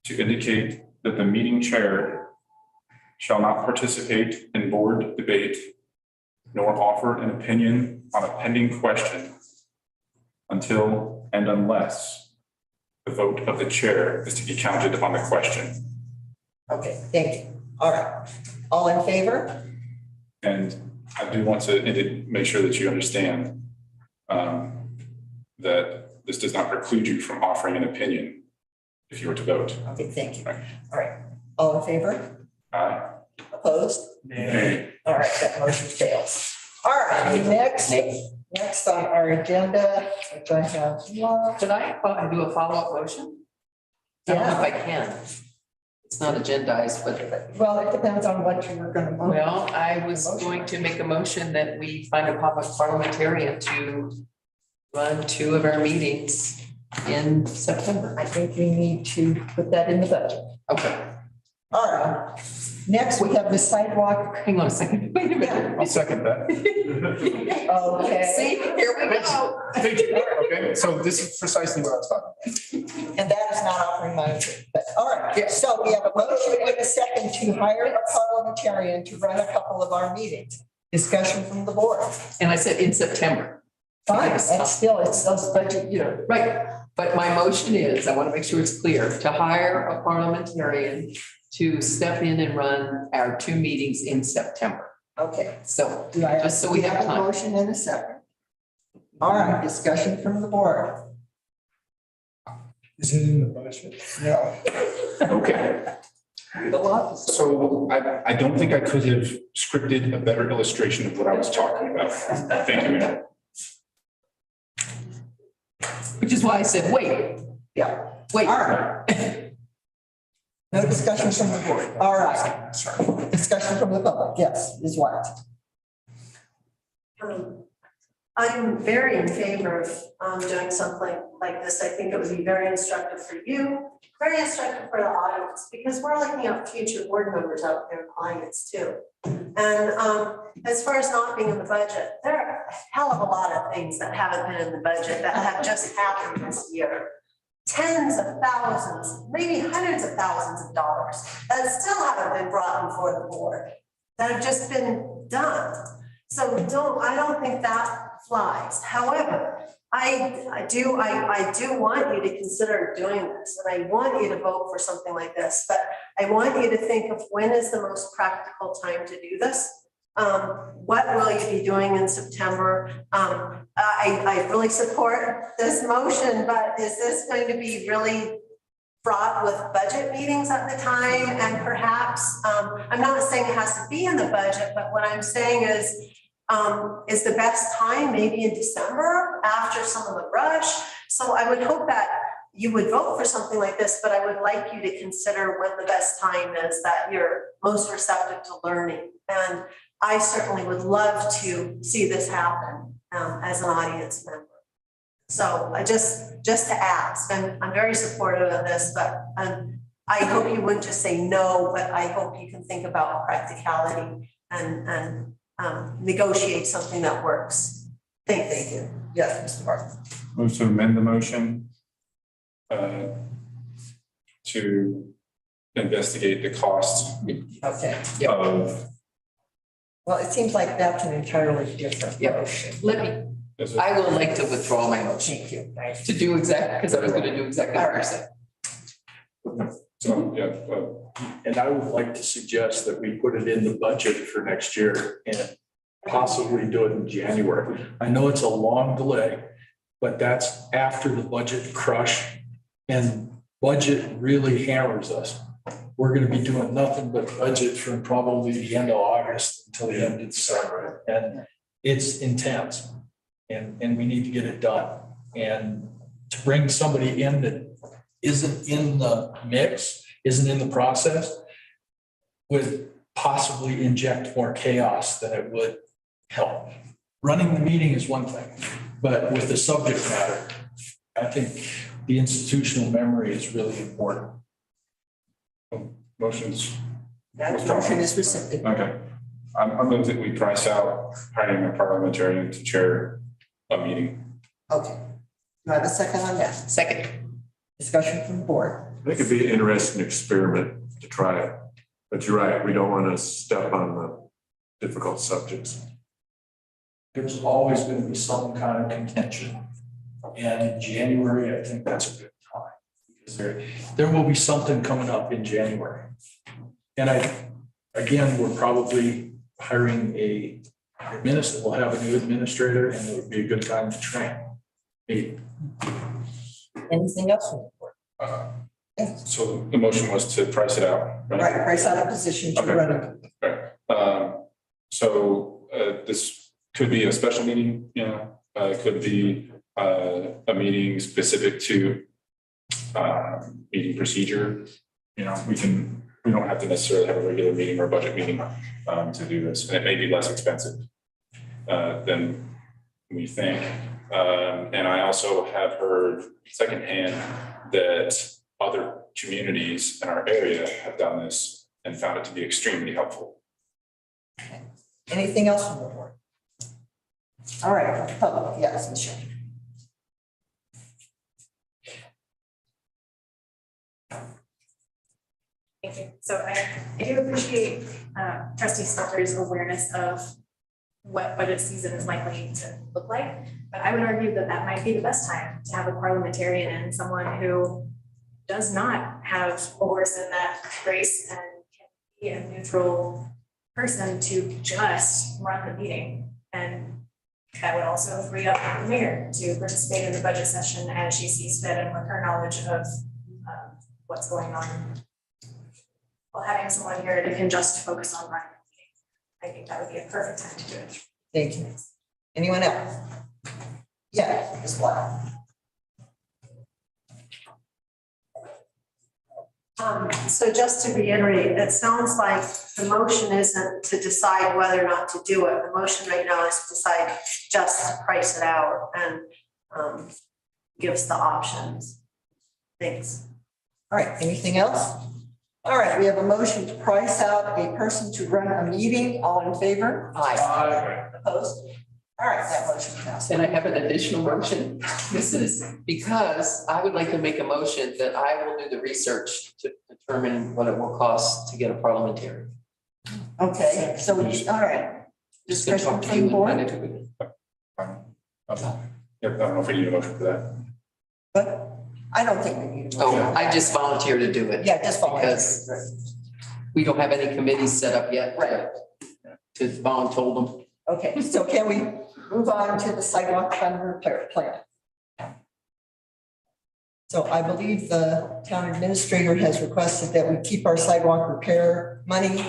to indicate that the meeting chair shall not participate in board debate nor offer an opinion on a pending question until and unless the vote of the chair is to be counted on the question. Okay, thank you. All right, all in favor? And I do want to make sure that you understand that this does not preclude you from offering an opinion if you were to vote. Okay, thank you. Right. All right. All in favor? Aye. Opposed? Nay. All right, that motion fails. All right, next on our agenda, which I have. Can I do a follow-up motion? I don't know if I can. It's not agendized, but, Well, it depends on what you were gonna move. well, I was going to make a motion that we find a public parliamentarian to run 2 of our meetings in September. I think we need to put that in the budget. Okay, All right. Next, we have the sidewalk. hang on a second. Wait a minute. I'll second that. Okay. See, here we go. Okay, so this is precisely what I was talking about. And that is not offering my, but all right. So we have a motion and a second to hire a parliamentarian to run a couple of our meetings. Discussion from the board. And I said in September. Fine, and still, it's those budget year. Right, but my motion is, I want to make sure it's clear, to hire a parliamentarian to step in and run our 2 meetings in September. Okay. So, Do I just so we have a time. motion and a second? All right, discussion from the board. Is it in the budget? No. Okay, The law. so I don't think I could have scripted a better illustration of what I was talking about. Thank you, Mayor. Which is why I said, wait, Yeah. wait. All right. No discussion from the board. All right. Sorry. Discussion from the public. Yes, Ms. White. I'm very in favor of doing something like this. I think it would be very instructive for you, very instructive for the audience, because we're looking at future board members out there, clients too. And as far as not being in the budget, there are a hell of a lot of things that haven't been in the budget that have just happened this year. Tens of thousands, maybe hundreds of thousands of dollars that still haven't been brought before the board, that have just been done. So I don't think that flies. However, I do want you to consider doing this, and I want you to vote for something like this, but I want you to think of when is the most practical time to do this. What will you be doing in September? I really support this motion, but is this going to be really fraught with budget meetings at the time? And perhaps, I'm not saying it has to be in the budget, but what I'm saying is the best time maybe in December after some of the rush. So I would hope that you would vote for something like this, but I would like you to consider when the best time is that you're most receptive to learning. And I certainly would love to see this happen as an audience member. So just to ask, I'm very supportive of this, but I hope you wouldn't just say no, but I hope you can think about practicality and negotiate something that works. Thank you. Yes, Mr. Martin. Move to amend the motion to investigate the cost Okay. of. Well, it seems like that's an entirely different motion. Let me, I would like to withdraw my motion Thank you. Thank to do exactly, because I was gonna do exactly what you're saying. So, yeah, And I would like to suggest that we put it in the budget for next year and possibly do it in January. I know it's a long delay, but that's after the budget crush, and budget really hammers us. We're gonna be doing nothing but budget from probably the end of August until the end of December, and it's intense. And we need to get it done. And to bring somebody in that isn't in the mix, isn't in the process, would possibly inject more chaos than it would help. Running the meeting is one thing, but with the subject matter, I think the institutional memory is really important. motions. That motion is rescinded. Okay. I'm going that we price out hiring a parliamentarian to chair a meeting. Okay. Do I have a second on that? Second. Discussion from the board. I think it'd be an interesting experiment to try it. But you're right, we don't want to step on the difficult subjects. There's always going to be some kind of contention. And in January, I think that's a good time. Because there will be something coming up in January. And again, we're probably hiring a we'll have a new administrator and it would be a good time to train. Anything else? from the board? So the motion was to price it out, right? Right, price out a position to Okay. run a So this could be a special meeting, you know, it could be a meeting specific to meeting procedure. You know, we don't have to necessarily have a regular meeting or a budget meeting to do this, and it may be less expensive than we think. And I also have heard secondhand that other communities in our area have done this and found it to be extremely helpful. Anything else from the board? All right, public, yes, Michelle. Thank you. So I do appreciate trustee Stelter's awareness of what budget season is likely to look like. But I would argue that that might be the best time to have a parliamentarian and someone who does not have a horse in that race and can be a neutral person to just run the meeting. And that would also free up the mayor to participate in the budget session as she sees fit and with her knowledge of what's going on. While having someone here that can just focus on running the meeting, I think that would be a perfect time to do it. Thank you. Anyone else? Yeah, Ms. Black. So just to reiterate, it sounds like the motion isn't to decide whether or not to do it. The motion right now is to decide just to price it out and gives the options. Thanks. All right, anything else? All right, we have a motion to price out a person to run a meeting. All in favor? Aye. Opposed? All right, that motion passes. And I have an additional motion. This is because I would like to make a motion that I will do the research to determine what it will cost to get a parliamentarian. Okay, so, all right. Just gonna Discussion talk to from you the and board? find out who it is. Yeah, I don't know if we need a motion for that. But I don't think we need a Oh, motion. I just volunteer to do it. Yeah, just follow. Because we don't have any committees set up yet. Right. To volunteer them. Okay, so can we move on to the sidewalk fund repair plan? So I believe the town administrator has requested that we keep our sidewalk repair money.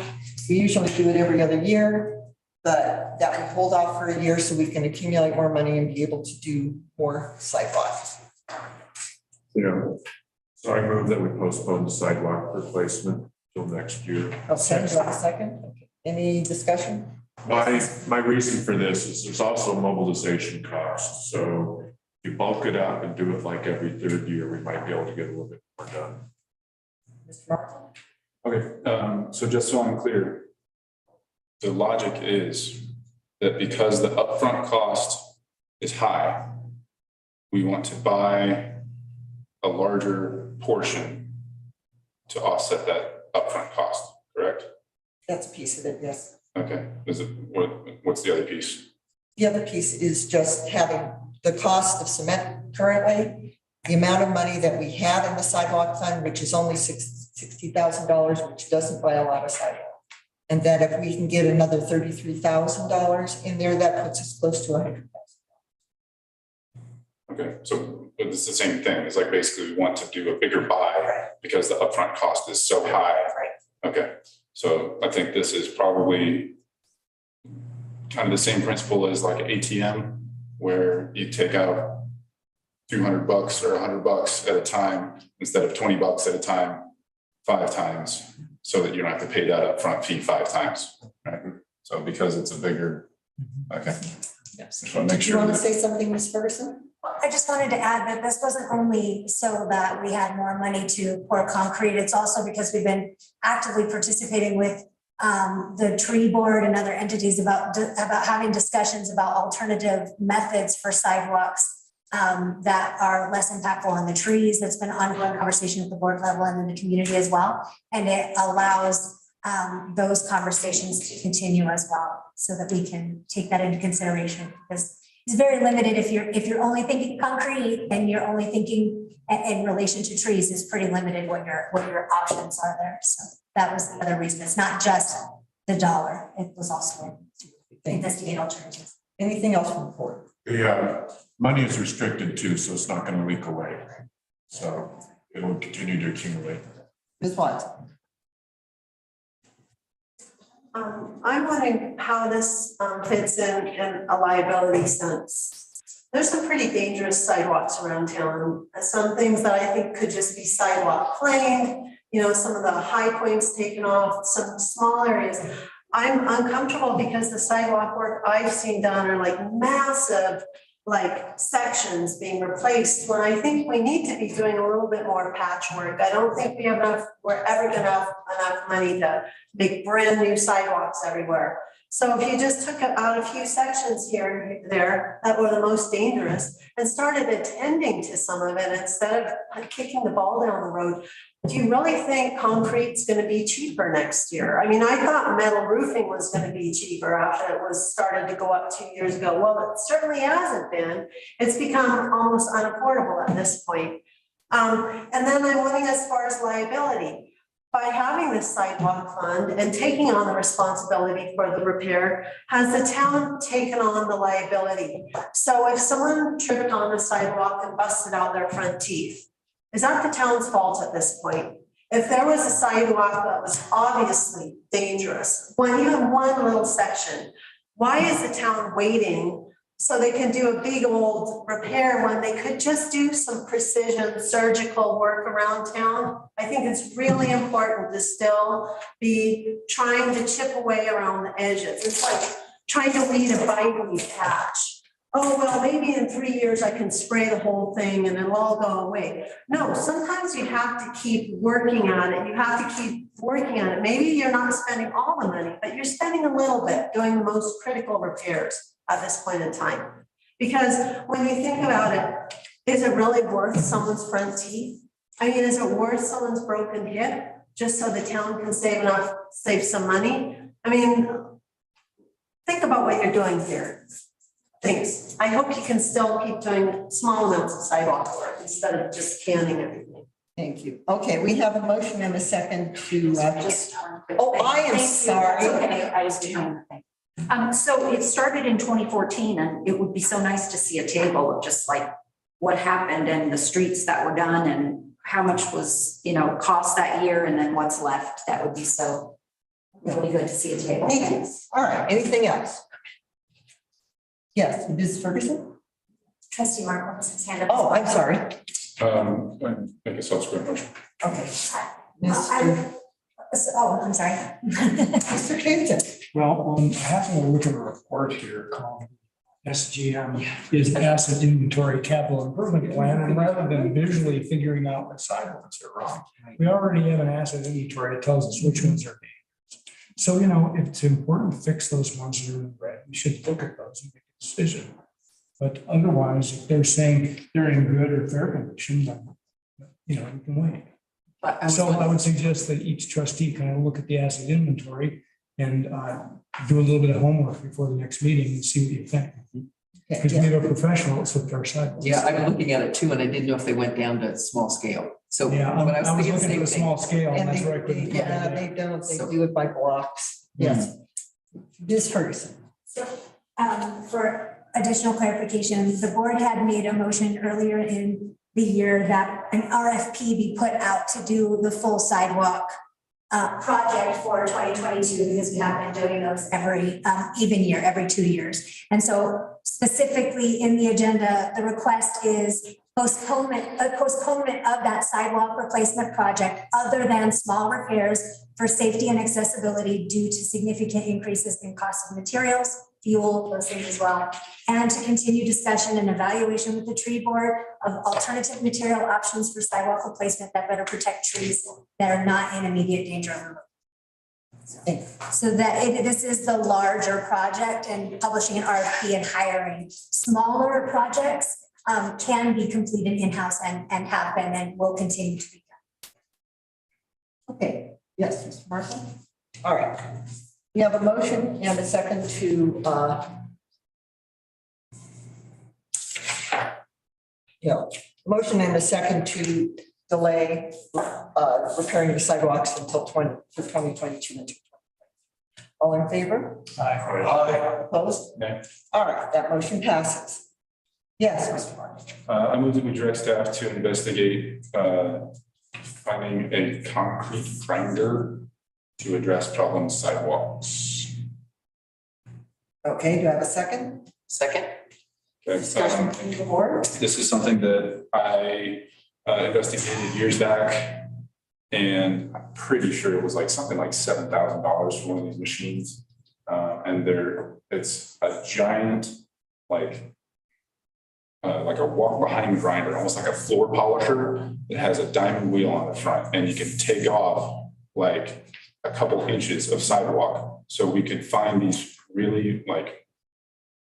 We usually do it every other year, but that we hold off for a year so we can accumulate more money and be able to do more sidewalks. You know, so I move that we postpone the sidewalk replacement till next year. Okay, do I have a second? Okay. Any discussion? My reason for this is there's also mobilization costs, so if you bulk it up and do it like every third year, we might be able to get a little bit more done. Mr. Martin? Okay, so just so I'm clear, the logic is that because the upfront cost is high, we want to buy a larger portion to offset that upfront cost, correct? That's a piece of it, yes. Okay, what's the other piece? The other piece is just having the cost of cement currently, the amount of money that we have in the sidewalk fund, which is only $60,000, which doesn't buy a lot of sidewalk. And that if we can get another $33,000 in there, that puts us close to $100,000. Okay, so but it's the same thing. It's like basically we want to do a bigger buy because the upfront cost is so high. Right. Okay, so I think this is probably kind of the same principle as like ATM, where you take out $200 or $100 at a time instead of $20 at a time, 5 times, so that you don't have to pay that upfront fee 5 times. Right? So because it's a bigger, okay. Yes. Just want to make Do you sure. want to say something, Ms. Ferguson? I just wanted to add that this wasn't only so that we had more money to pour concrete, it's also because we've been actively participating with the tree board and other entities about having discussions about alternative methods for sidewalks that are less impactful on the trees. That's been an ongoing conversation at the board level and in the community as well. And it allows those conversations to continue as well so that we can take that into consideration, because it's very limited if you're only thinking concrete and you're only thinking in relation to trees, is pretty limited what your options are there. So that was the other reason. It's not just the dollar, it was also. investigate alternatives. Anything else from the board? The money is restricted too, so it's not gonna leak away. So it will continue to accumulate. Ms. Watson? I'm wondering how this fits in a liability sense. There's some pretty dangerous sidewalks around town. Some things that I think could just be sidewalk planed, you know, some of the high points taken off, some small areas. I'm uncomfortable because the sidewalk work I've seen done are like massive, like sections being replaced, when I think we need to be doing a little bit more patchwork. I don't think we have enough, we're ever gonna have enough money to make brand new sidewalks everywhere. So if you just took out a few sections here and there that were the most dangerous and started attending to some of it instead of kicking the ball down the road, do you really think concrete's gonna be cheaper next year? I mean, I thought metal roofing was gonna be cheaper after it was started to go up 2 years ago. Well, it certainly hasn't been. It's become almost unaffordable at this point. And then I'm wondering as far as liability. By having this sidewalk fund and taking on the responsibility for the repair, has the town taken on the liability? So if someone tripped on the sidewalk and busted out their front teeth, is that the town's fault at this point? If there was a sidewalk that was obviously dangerous, even one little section, why is the town waiting so they can do a big old repair when they could just do some precision surgical work around town? I think it's really important to still be trying to chip away around the edges. It's like trying to weed a biting patch. Oh, well, maybe in 3 years I can spray the whole thing and it'll all go away. No, sometimes you have to keep working on it. You have to keep working on it. Maybe you're not spending all the money, but you're spending a little bit doing the most critical repairs at this point in time. Because when you think about it, is it really worth someone's front teeth? I mean, is it worth someone's broken hip just so the town can save some money? I mean, think about what you're doing here. Thanks. I hope you can still keep doing small amounts of sidewalk work instead of just canning everything. Thank you. Okay, we have a motion and a second to oh, I am sorry. Okay, I was doing the thing. So it started in 2014 and it would be so nice to see a table of just like what happened and the streets that were done and how much was, cost that year and then what's left. That would be so really good to see a table. Thank you. All right, anything else? Yes, Ms. Ferguson? Trustee Markle has his hand up. Oh, I'm sorry. Make a subsequent motion. Okay. I'm sorry. Mr. Clinton. Well, having a look at a report here called SGM is Asset Inventory Capital Improvement Plan, and rather than visually figuring out what sidewalks are wrong, we already have an asset inventory that tells us which ones are dangerous. So, it's important to fix those ones that are in red. We should look at those and make a decision. But otherwise, if they're saying they're in good or fair condition, then, you can wait. So I would suggest that each trustee kind of look at the asset inventory and do a little bit of homework before the next meeting and see what you think. Because we have a professional that's looked our sidewalks. Yeah, I'm looking at it too, and I didn't know if they went down to small scale. So Yeah, when I was thinking looking at the same small thing. scale, and And that's where I couldn't. they don't, they do it by blocks. Yes. Ms. Ferguson. So, for additional clarification, the board had made a motion earlier in the year that an RFP be put out to do the full sidewalk project for 2022, because we have been doing those every even year, every 2 years. And so specifically in the agenda, the request is postponement of that sidewalk replacement project other than small repairs for safety and accessibility due to significant increases in cost of materials, fuel, those things as well, and to continue discussion and evaluation with the tree board of alternative material options for sidewalk replacement that better protect trees that are not in immediate danger of removal. So that this is the larger project, and publishing an RFP and hiring smaller projects can be completed in-house and have been and will continue to be done. Okay, yes, Mr. Marshall. All right. We have a motion and a second to motion and a second to delay repairing the sidewalks until 2022. All in favor? Aye. Opposed? No. All right, that motion passes. Yes, Mr. Martin. I move that we direct staff to investigate finding a concrete grinder to address problem sidewalks. Okay, do I have a second? Second? Okay, Discussion from the board? this is something that I investigated years back. And I'm pretty sure it was like something like $7,000 for one of these machines. And it's a giant, like a walk behind grinder, almost like a floor polisher. It has a diamond wheel on the front and you can take off like a couple inches of sidewalk. So we could find these really like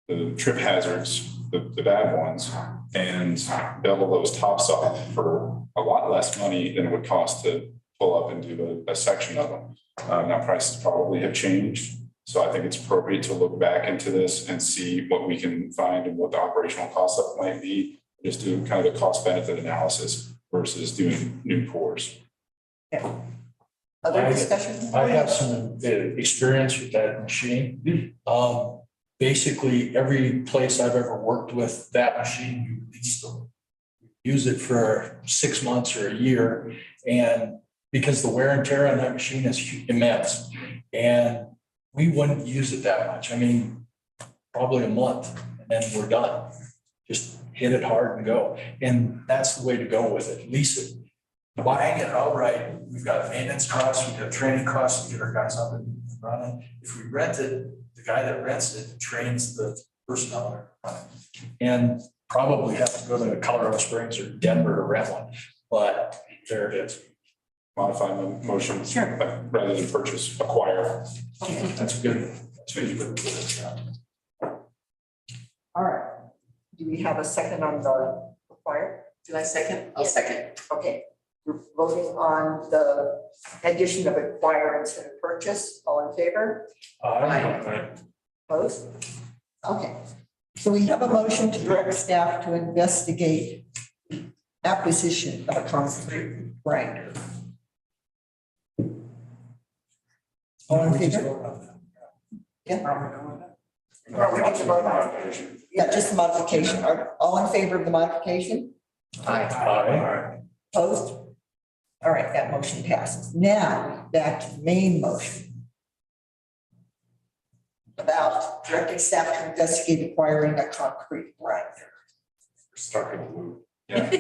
the trip hazards, the bad ones, and bevel those tops off for a lot less money than it would cost to pull up and do a section of them. Now prices probably have changed. So I think it's appropriate to look back into this and see what we can find and what the operational cost of it might be. Just do kind of a cost benefit analysis versus doing new pours. Other discussion? I have some experience with that machine. Basically, every place I've ever worked with that machine, you lease them. Use it for 6 months or a year, and because the wear and tear on that machine is immense. And we wouldn't use it that much. I mean, probably a month and then we're done. Just hit it hard and go. And that's the way to go with it. Lease it. Buying it outright, we've got maintenance costs, we've got training costs to get our guys up and running. If we rent it, the guy that rents it trains the personnel that are running. And probably have to go to Colorado Springs or Denver to rent one. But there it is. Modify the motion. Sure. Rather than purchase, acquire. Okay. That's good. All right. Do we have a second on the required? Did I second? I'll second. Okay. We're voting on the addition of acquire instead of purchase. All in favor? Opposed? Okay. So we have a motion to direct staff to investigate acquisition of a concrete grinder. All in favor? Yeah. Well, we need to vote on it. Yeah, just the modification. Are all in favor of the modification? Aye. Opposed? All right, that motion passes. Now, back to the main motion. About directing staff to investigate acquiring a concrete grinder. We're stuck in the loop. Yeah. Is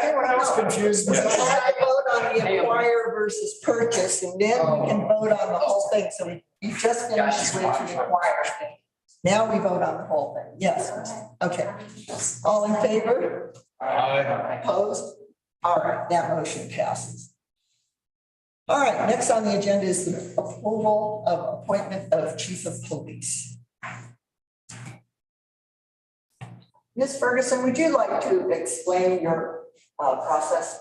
anyone else confused? We have to vote on the acquire versus purchase, and then we can vote on the whole thing. So we just finished with the acquire thing. Now we vote on the whole thing. Yes. Okay. All in favor? Aye. Opposed? All right, that motion passes. All right, next on the agenda is the approval of appointment of chief of police. Ms. Ferguson, would you like to explain your process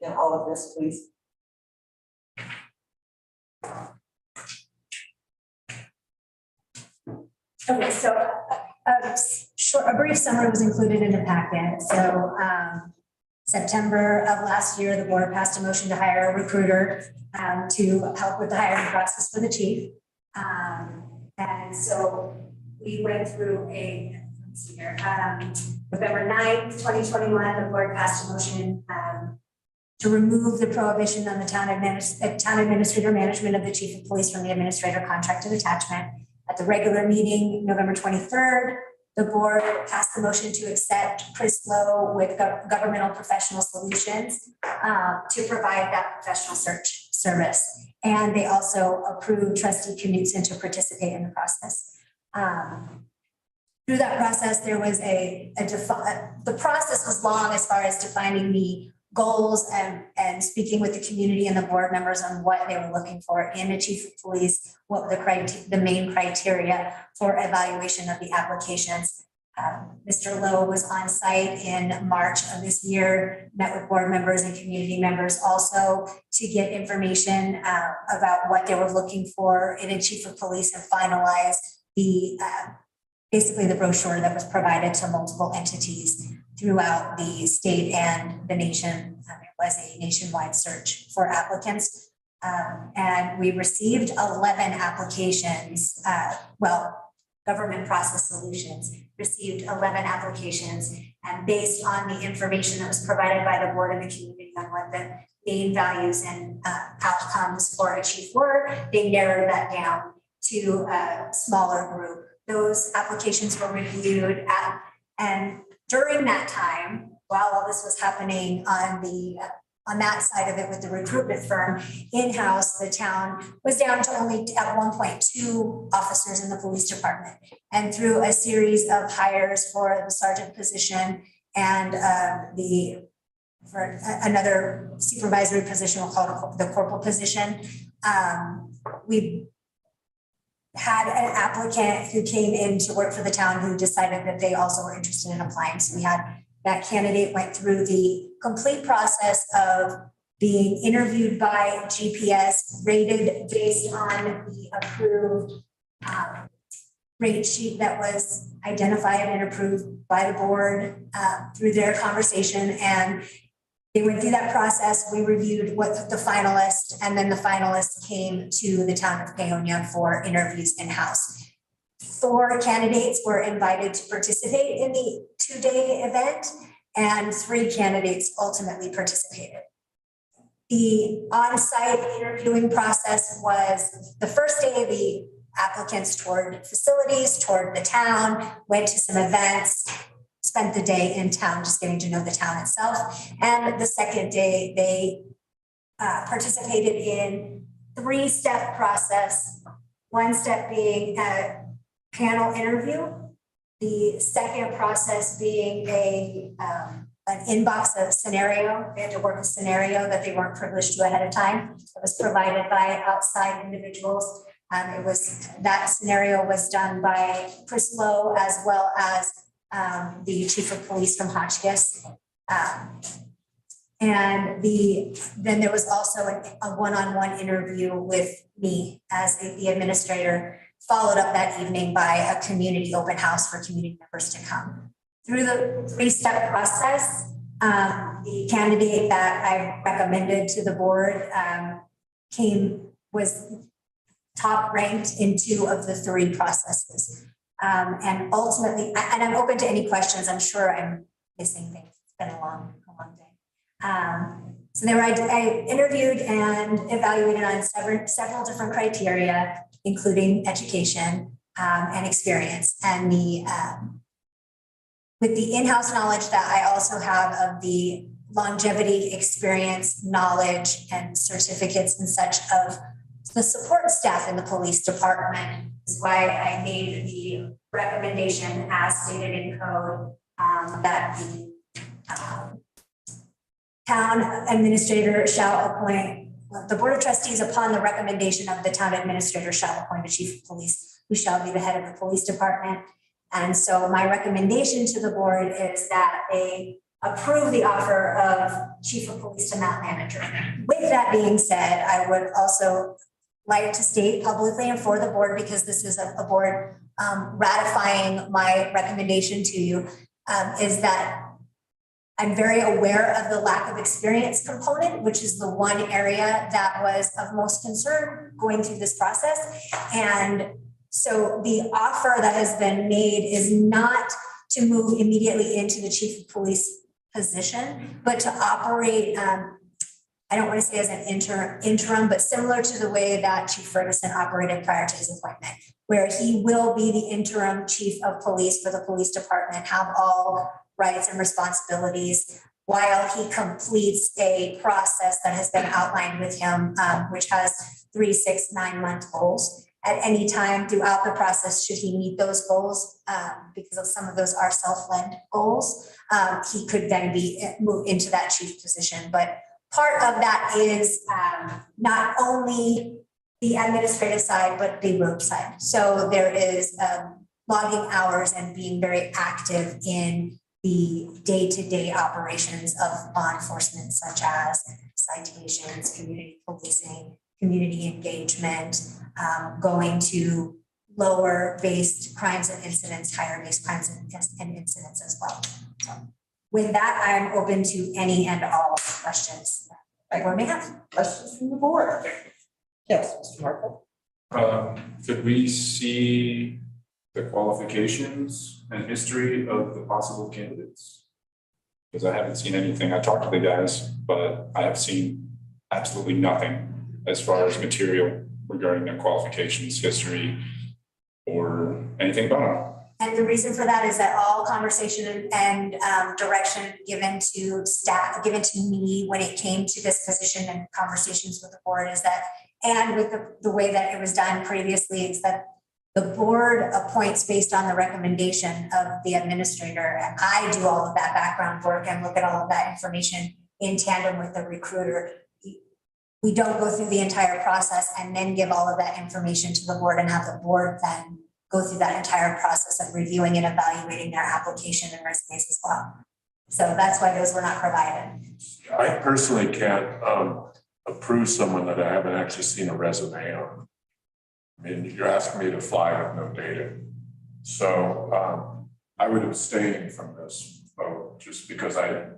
in all of this, please? Okay, so a brief summary was included in the packet. So September of last year, the board passed a motion to hire a recruiter to help with the hiring process for the chief. And so we went through let's see here, November 9th, 2021, the board passed a motion to remove the prohibition on the town administrator management of the chief of police from the administrator contracted attachment. At the regular meeting, November 23rd, the board passed the motion to accept Chris Lowe with Governmental Professional Solutions to provide that professional search service. And they also approved trustee Knutson to participate in the process. Through that process, there was the process was long as far as defining the goals and speaking with the community and the board members on what they were looking for in a chief of police, what were the main criteria for evaluation of the applications. Mr. Lowe was on site in March of this year, met with board members and community members also to get information about what they were looking for in a chief of police and finalize basically the brochure that was provided to multiple entities throughout the state and the nation. was a nationwide search for applicants. And we received 11 applications, Government Process Solutions received 11 applications. And based on the information that was provided by the board and the community on what the main values and outcomes for a chief were, they narrowed that down to a smaller group. Those applications were reviewed and during that time, while all this was happening on that side of it with the recruitment firm, in-house, the town was down to only at one point 2 officers in the police department. And through a series of hires for the sergeant position and for another supervisory position, we'll call it the corporal position, we had an applicant who came in to work for the town who decided that they also were interested in applying. So we had that candidate went through the complete process of being interviewed by GPS, rated based on the approved rate sheet that was identified and approved by the board through their conversation. And they went through that process. We reviewed what the finalists, and then the finalists came to the town of Paonia for interviews in-house. 4 candidates were invited to participate in the 2-day event, and 3 candidates ultimately participated. The on-site interviewing process was the first day. The applicants toured facilities, toured the town, went to some events, spent the day in town just getting to know the town itself. And the second day, they participated in 3-step process. 1 step being a panel interview. The second process being an inbox of scenario. They had to work a scenario that they weren't privileged to ahead of time. It was provided by outside individuals. That scenario was done by Chris Lowe as well as the chief of police from Hotchkiss. And then there was also a one-on-one interview with me as the administrator, followed up that evening by a community open house for community members to come. Through the 3-step process, the candidate that I recommended to the board was top ranked in 2 of the 3 processes. And ultimately, and I'm open to any questions. I'm sure I'm missing things. It's been a long day. So I interviewed and evaluated on several different criteria, including education and experience. And with the in-house knowledge that I also have of the longevity, experience, knowledge, and certificates and such of the support staff in the police department, is why I made the recommendation as stated in code that the town administrator shall appoint, the board of trustees upon the recommendation of the town administrator shall appoint a chief of police who shall be the head of the police department. And so my recommendation to the board is that they approve the offer of chief of police to Matt manager. With that being said, I would also like to state publicly and for the board, because this is a board ratifying my recommendation to you, is that I'm very aware of the lack of experience component, which is the one area that was of most concern going through this process. And so the offer that has been made is not to move immediately into the chief of police position, but to operate, I don't want to say as an interim, but similar to the way that Chief Ferguson operated prior to his appointment, where he will be the interim chief of police for the police department, have all rights and responsibilities while he completes a process that has been outlined with him, which has 3, 6, 9-month goals. At any time throughout the process, should he meet those goals, because of some of those are self-led goals, he could then be moved into that chief position. But part of that is not only the administrative side, but the road side. So there is logging hours and being very active in the day-to-day operations of law enforcement, such as citations, community policing, community engagement, going to lower based crimes and incidents, higher based crimes and incidents as well. So with that, I'm open to any and all questions that board may have. Questions from the board? Yes, Mr. Markle? Could we see the qualifications and history of the possible candidates? Because I haven't seen anything. I talked to the guys, but I have seen absolutely nothing as far as material regarding their qualifications, history, or anything about them. And the reason for that is that all conversation and direction given to staff, given to me when it came to this position and conversations with the board is that, and with the way that it was done previously, is that the board appoints based on the recommendation of the administrator. And I do all of that background work and look at all of that information in tandem with the recruiter. We don't go through the entire process and then give all of that information to the board and have the board then go through that entire process of reviewing and evaluating their application and resumes as well. So that's why those were not provided. I personally can't approve someone that I haven't actually seen a resume on. I mean, you're asking me to fly with no data. So I would abstain from this vote just because I'm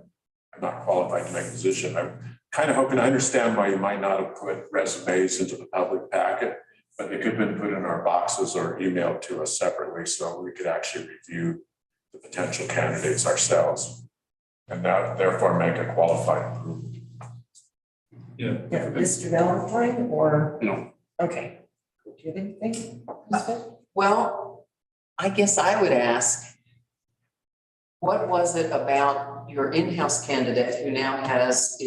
not qualified to make a position. I'm kind of hoping, I understand why you might not have put resumes into the public packet, but they could have been put in our boxes or emailed to us separately so we could actually review the potential candidates ourselves and that therefore make a qualified approval. Yeah. Yeah, Mr. Valentine or? No. Okay. Do you have anything? Elizabeth? Well, I guess I would ask, what was it about your in-house candidate who now has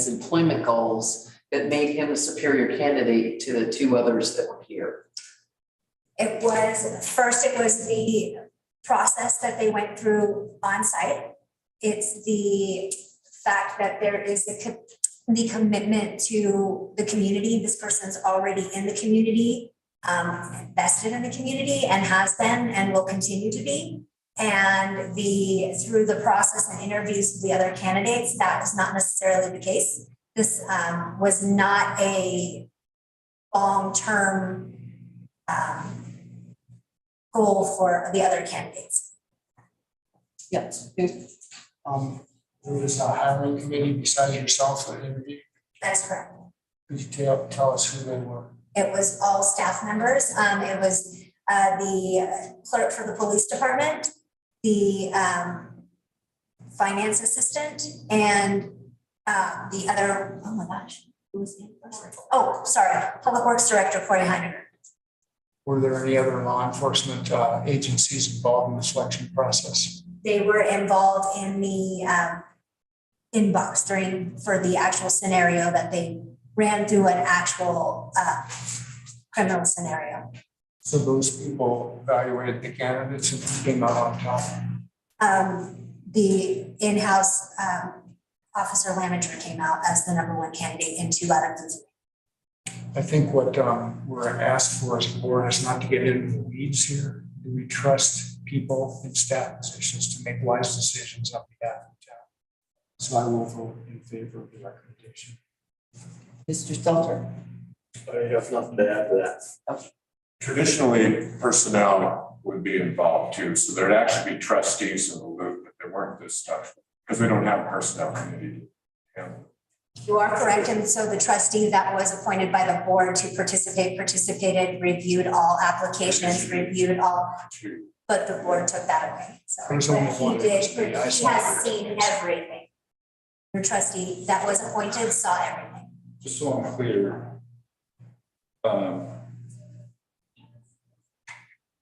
employment goals that made him a superior candidate to the two others that were here? It was the process that they went through on site. It's the fact that there is the commitment to the community. This person's already in the community, invested in the community and has been and will continue to be. And through the process and interviews with the other candidates, that was not necessarily the case. This was not a long-term goal for the other candidates. Yes. There was a hiring committee besides yourself that interviewed. That's correct. Could you tell us who they were? It was all staff members. It was the clerk for the police department, the finance assistant, and the other, oh my gosh, who was the other person? Oh, sorry, Public Works Director Corey Heiniger. Were there any other law enforcement agencies involved in the selection process? They were involved in the inbox for the actual scenario that they ran through an actual criminal scenario. So those people evaluated the candidates and who came out on top? The in-house Officer Lamager came out as the #1 candidate in 2 out of the 3. I think what we're asked for as a board is not to get into the weeds here. Do we trust people in staff positions to make wise decisions on behalf of the town? So I will vote in favor of the recommendation. Mr. Stelter? I have nothing to add to that. Traditionally, personnel would be involved too. So there'd actually be trustees in the loop, but there weren't this stuff because we don't have a personnel committee. You are correct, and so the trustee that was appointed by the board to participated, reviewed all applications, reviewed all, but the board took that away. So There's only but one he did, trustee. I he saw has it. seen everything. Your trustee that was appointed saw everything. Just so I'm clear,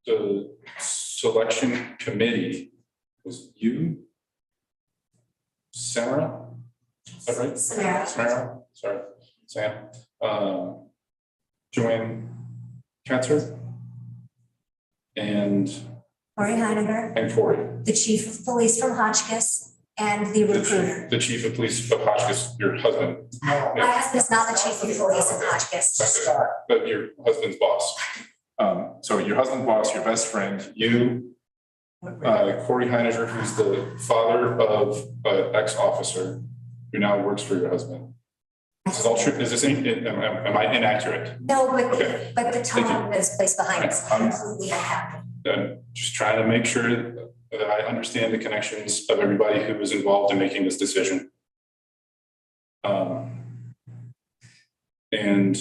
the selection committee was you, Sarah? Is that right? Samara. Sorry, Sam. Joanne Katzer. And Corey Heiniger, Corey. the chief of police from Hotchkiss, and the recruiter. The chief of police of Hotchkiss, your husband. My husband is not the chief of police in Hotchkiss. But your husband's boss. So your husband's boss, your best friend, you, Corey Heiniger, who's the father of an ex-officer who now works for your husband. This is all true. Is this, am I inaccurate? No, Okay. but the Thank tone that is placed behind us I'm- completely unhappy. Just trying to make sure that I understand the connections of everybody who was involved in making this decision. And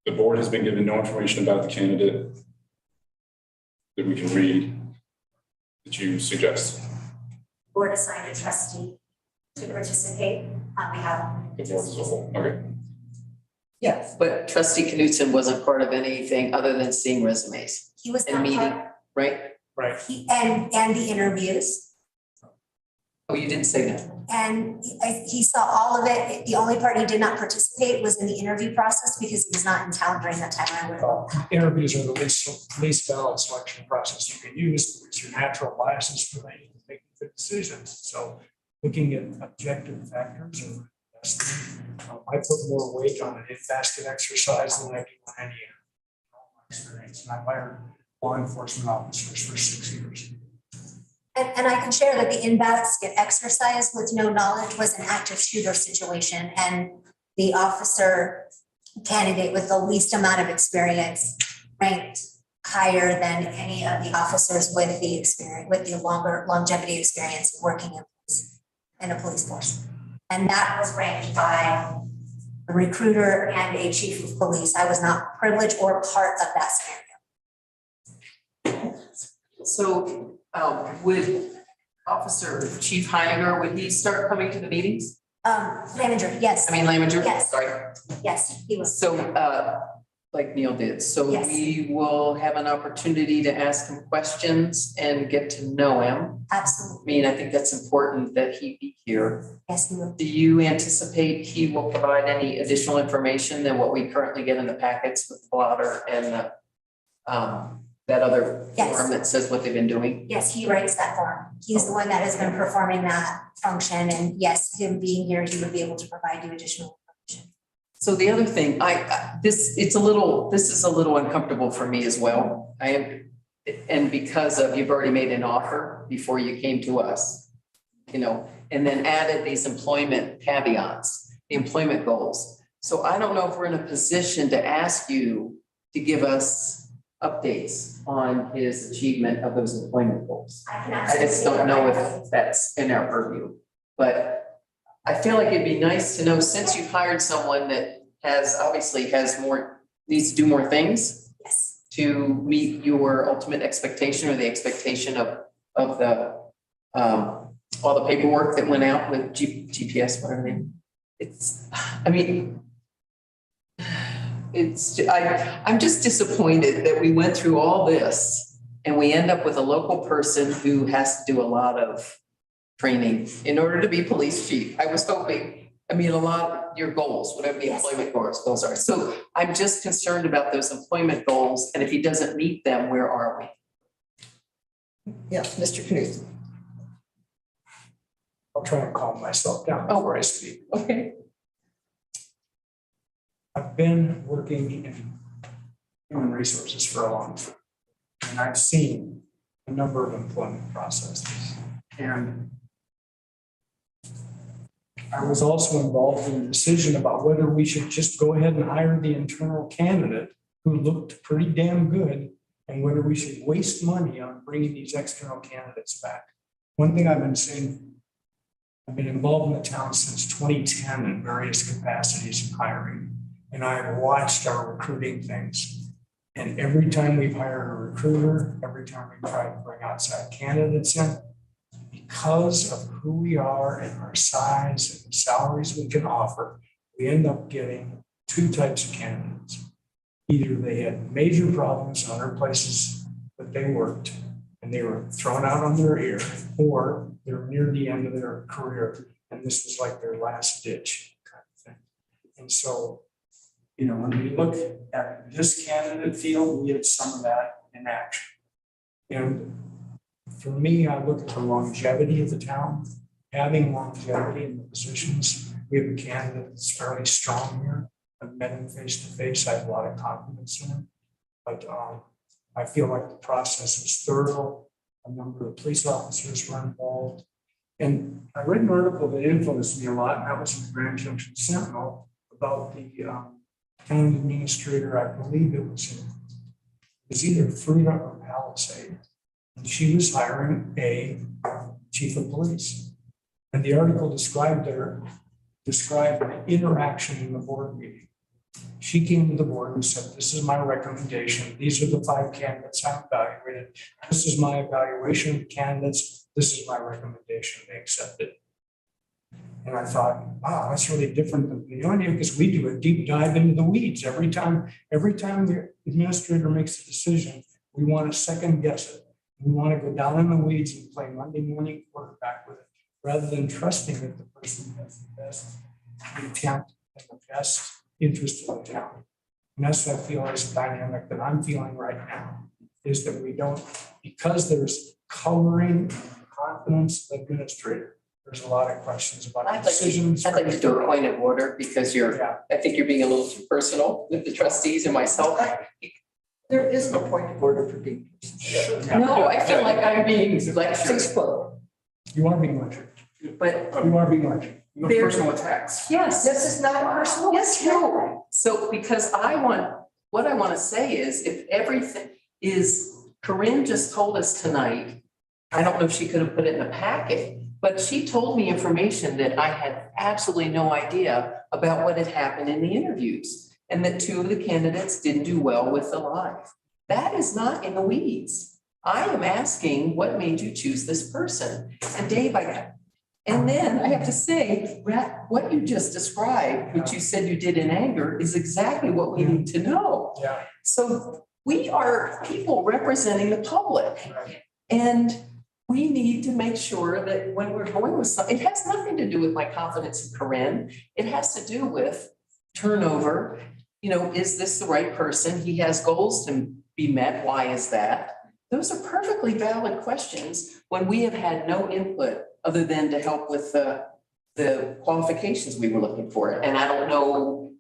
the board has been given no information about the candidate that we can read that you suggest. Board assigned a trustee to participate on behalf. The board as a whole, okay. Yes. But trustee Knudsen wasn't part of anything other than seeing resumes He was and not meeting, part, right? Right. and the interviews. Oh, you didn't say that. And he saw all of it. The only part he did not participate was in the interview process because he was not in town during that time. I would. Interviews are the least valid selection process you can use because your natural biases prevent you from making good decisions. So looking at objective factors are best thing. I put more weight on an in-basket exercise than I do on any experience. And I've hired law enforcement officers for 6 years. And I can share that the in-basket exercise with no knowledge was an active shooter situation. And the officer candidate with the least amount of experience ranked higher than any of the officers with the experience, with the longer longevity experience working in a police force. And that was ranked by a recruiter and a chief of police. I was not privileged or part of that scenario. So would Officer Chief Heiniger, would he start coming to the meetings? Lamminger, yes. I mean, Lamminger? Yes. Sorry. Yes, he was. So, like Neil did, so Yes. we will have an opportunity to ask him questions and get to know him. I Absolutely. mean, I think that's important that he be here. Yes, he will. Do you anticipate he will provide any additional information than what we currently get in the packets with blotter and the, that other Yes. form that says what they've been doing? Yes, he writes that form. He's the one that has been performing that function. And yes, him being here, he would be able to provide you additional information. So the other thing, this is a little uncomfortable for me as well. And because of, you've already made an offer before you came to us, you know, and then added these employment caveats, the employment goals. So I don't know if we're in a position to ask you to give us updates on his achievement of those employment goals. I just don't know if that's in our purview, but I feel like it'd be nice to know, since you've hired someone that needs to do more things. Yes. To meet your ultimate expectation or the expectation of the, all the paperwork that went out with GPS, whatever name. I'm just disappointed that we went through all this and we end up with a local person who has to do a lot of training in order to be police chief. I was hoping, a lot of your goals, whatever the employment goals are. So I'm just concerned about those employment goals, and if he doesn't meet them, where are we? Yes, Mr. Knudsen. I'll try and calm myself down before I speak. Okay. I've been working in human resources for a long time, and I've seen a number of employment processes. And I was also involved in the decision about whether we should just go ahead and hire the internal candidate who looked pretty damn good, and whether we should waste money on bringing these external candidates back. One thing I've been saying, I've been involved in the town since 2010 in various capacities of hiring. And I've watched our recruiting things. And every time we've hired a recruiter, every time we try to bring outside candidates in, because of who we are and our size and the salaries we can offer, we end up getting two types of candidates. Either they had major problems in other places that they worked and they were thrown out on their ear, or they're near the end of their career and this was like their last ditch kind of thing. And so, when we look at this candidate field, we had some of that in action. And for me, I look at the longevity of the town, having longevity in the positions. We have a candidate that's fairly strong here. I've met him face to face. I have a lot of confidence in him. But I feel like the process was thorough. A number of police officers were involved. And I read an article that influenced me a lot, and that was in the Grand Junction Sentinel about the town administrator. I believe it was either Frida or Palisade. She was hiring a chief of police. And the article described an interaction in the board meeting. She came to the board and said, this is my recommendation. These are the 5 candidates I evaluated. This is my evaluation of candidates. This is my recommendation. They accepted. And I thought, wow, that's really different than Paonia, because we do a deep dive into the weeds. Every time the administrator makes a decision, we want to second guess it. We want to go down in the weeds and play Monday morning quarterback with it, rather than trusting that the person has the best intent and the best interest of the town. And that's what I feel is the dynamic that I'm feeling right now, is that we don't, because there's coloring confidence administrator, there's a lot of questions about decisions. I'd like to do a point of order because I think you're being a little too personal with the trustees and myself. There is no point of order for being. No, I feel like I'm being lectured. You are being lectured. But you are being lectured. No personal attacks. yes. This is not personal. Yes, no. So because what I want to say is if everything is, Corinne just told us tonight, I don't know if she could have put it in a packet, but she told me information that I had absolutely no idea about what had happened in the interviews, and that 2 of the candidates didn't do well with the live. That is not in the weeds. I am asking, what made you choose this person? And Dave, and then I have to say, what you just described, which you said you did in anger, is exactly what we need to know. Yeah. So we are people representing the public. And we need to make sure that when we're going with something, it has nothing to do with my confidence in Corinne. It has to do with turnover. You know, is this the right person? He has goals to be met. Why is that? Those are perfectly valid questions when we have had no input other than to help with the qualifications we were looking for. And I don't know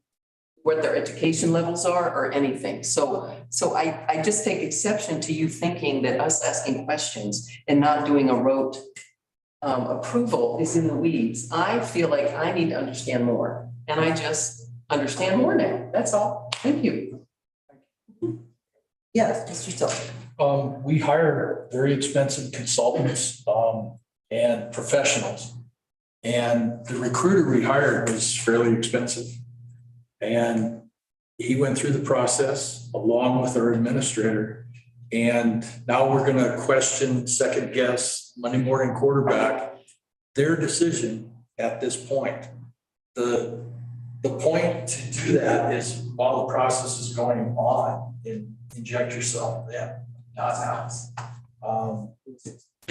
what their education levels are or anything. So I just take exception to you thinking that us asking questions and not doing a rote approval is in the weeds. I feel like I need to understand more, and I just understand more now. That's all. Thank you. Yes, Mr. Silver. We hire very expensive consultants, and professionals. And the recruiter we hired was fairly expensive. And he went through the process along with our administrator. And now we're gonna question, second guess, Monday morning quarterback, their decision at this point. The point to do that is while the process is going on, inject yourself in, not now.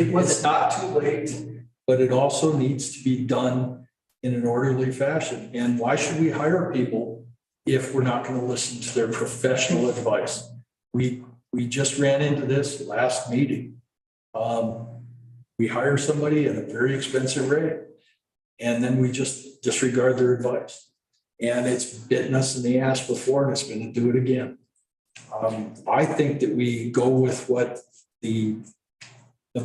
It's not too late, but it also needs to be done in an orderly fashion. And why should we hire people if we're not going to listen to their professional advice? We just ran into this last meeting. We hire somebody at a very expensive rate, and then we just disregard their advice. And it's bitten us in the ass before, and it's going to do it again. I think that we go with what the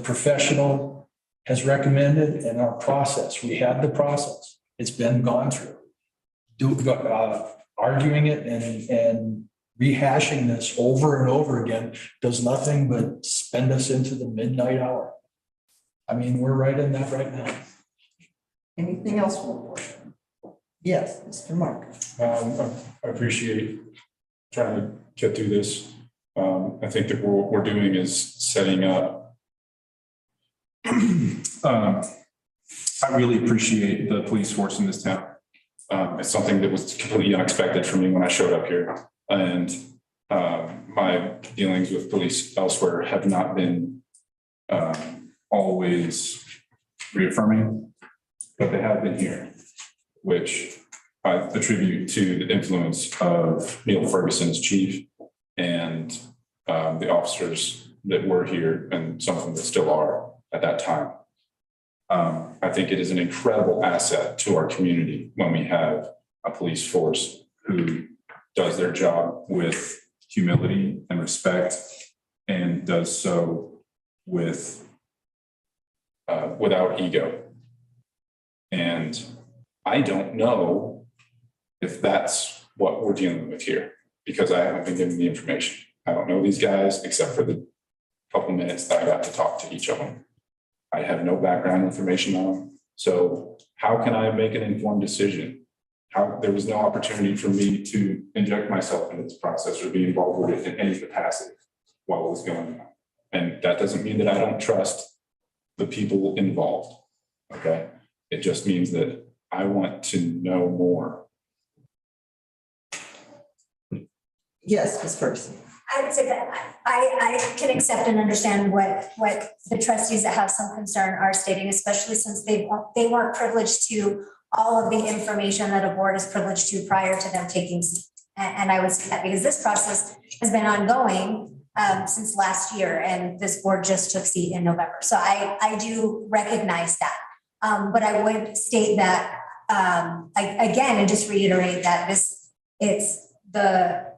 professional has recommended in our process. We had the process. It's been gone through. Arguing it and rehashing this over and over again does nothing but spend us into the midnight hour. I mean, we're right in that right now. Anything else? Yes, Mr. Mark. I appreciate trying to get through this. I think that what we're doing is setting up. I really appreciate the police force in this town. It's something that was completely unexpected for me when I showed up here. And my dealings with police elsewhere have not been always reaffirming, but they have been here, which I attribute to the influence of Neil Ferguson as chief and the officers that were here and some of them that still are at that time. I think it is an incredible asset to our community when we have a police force who does their job with humility and respect and does so with without ego. And I don't know if that's what we're dealing with here because I haven't been given the information. I don't know these guys except for the couple minutes that I got to talk to each of them. I have no background information on them. So how can I make an informed decision? There was no opportunity for me to inject myself into this process or be involved with it in any capacity while it was going on. And that doesn't mean that I don't trust the people involved, okay? It just means that I want to know more. Yes, Ms. Ferguson. I would say that I can accept and understand what the trustees that have some concern are stating, especially since they weren't privileged to all of the information that a board is privileged to prior to them taking seat. And I would say that because this process has been ongoing since last year, and this board just took seat in November. So I do recognize that. But I would state that again, and just reiterate that it's the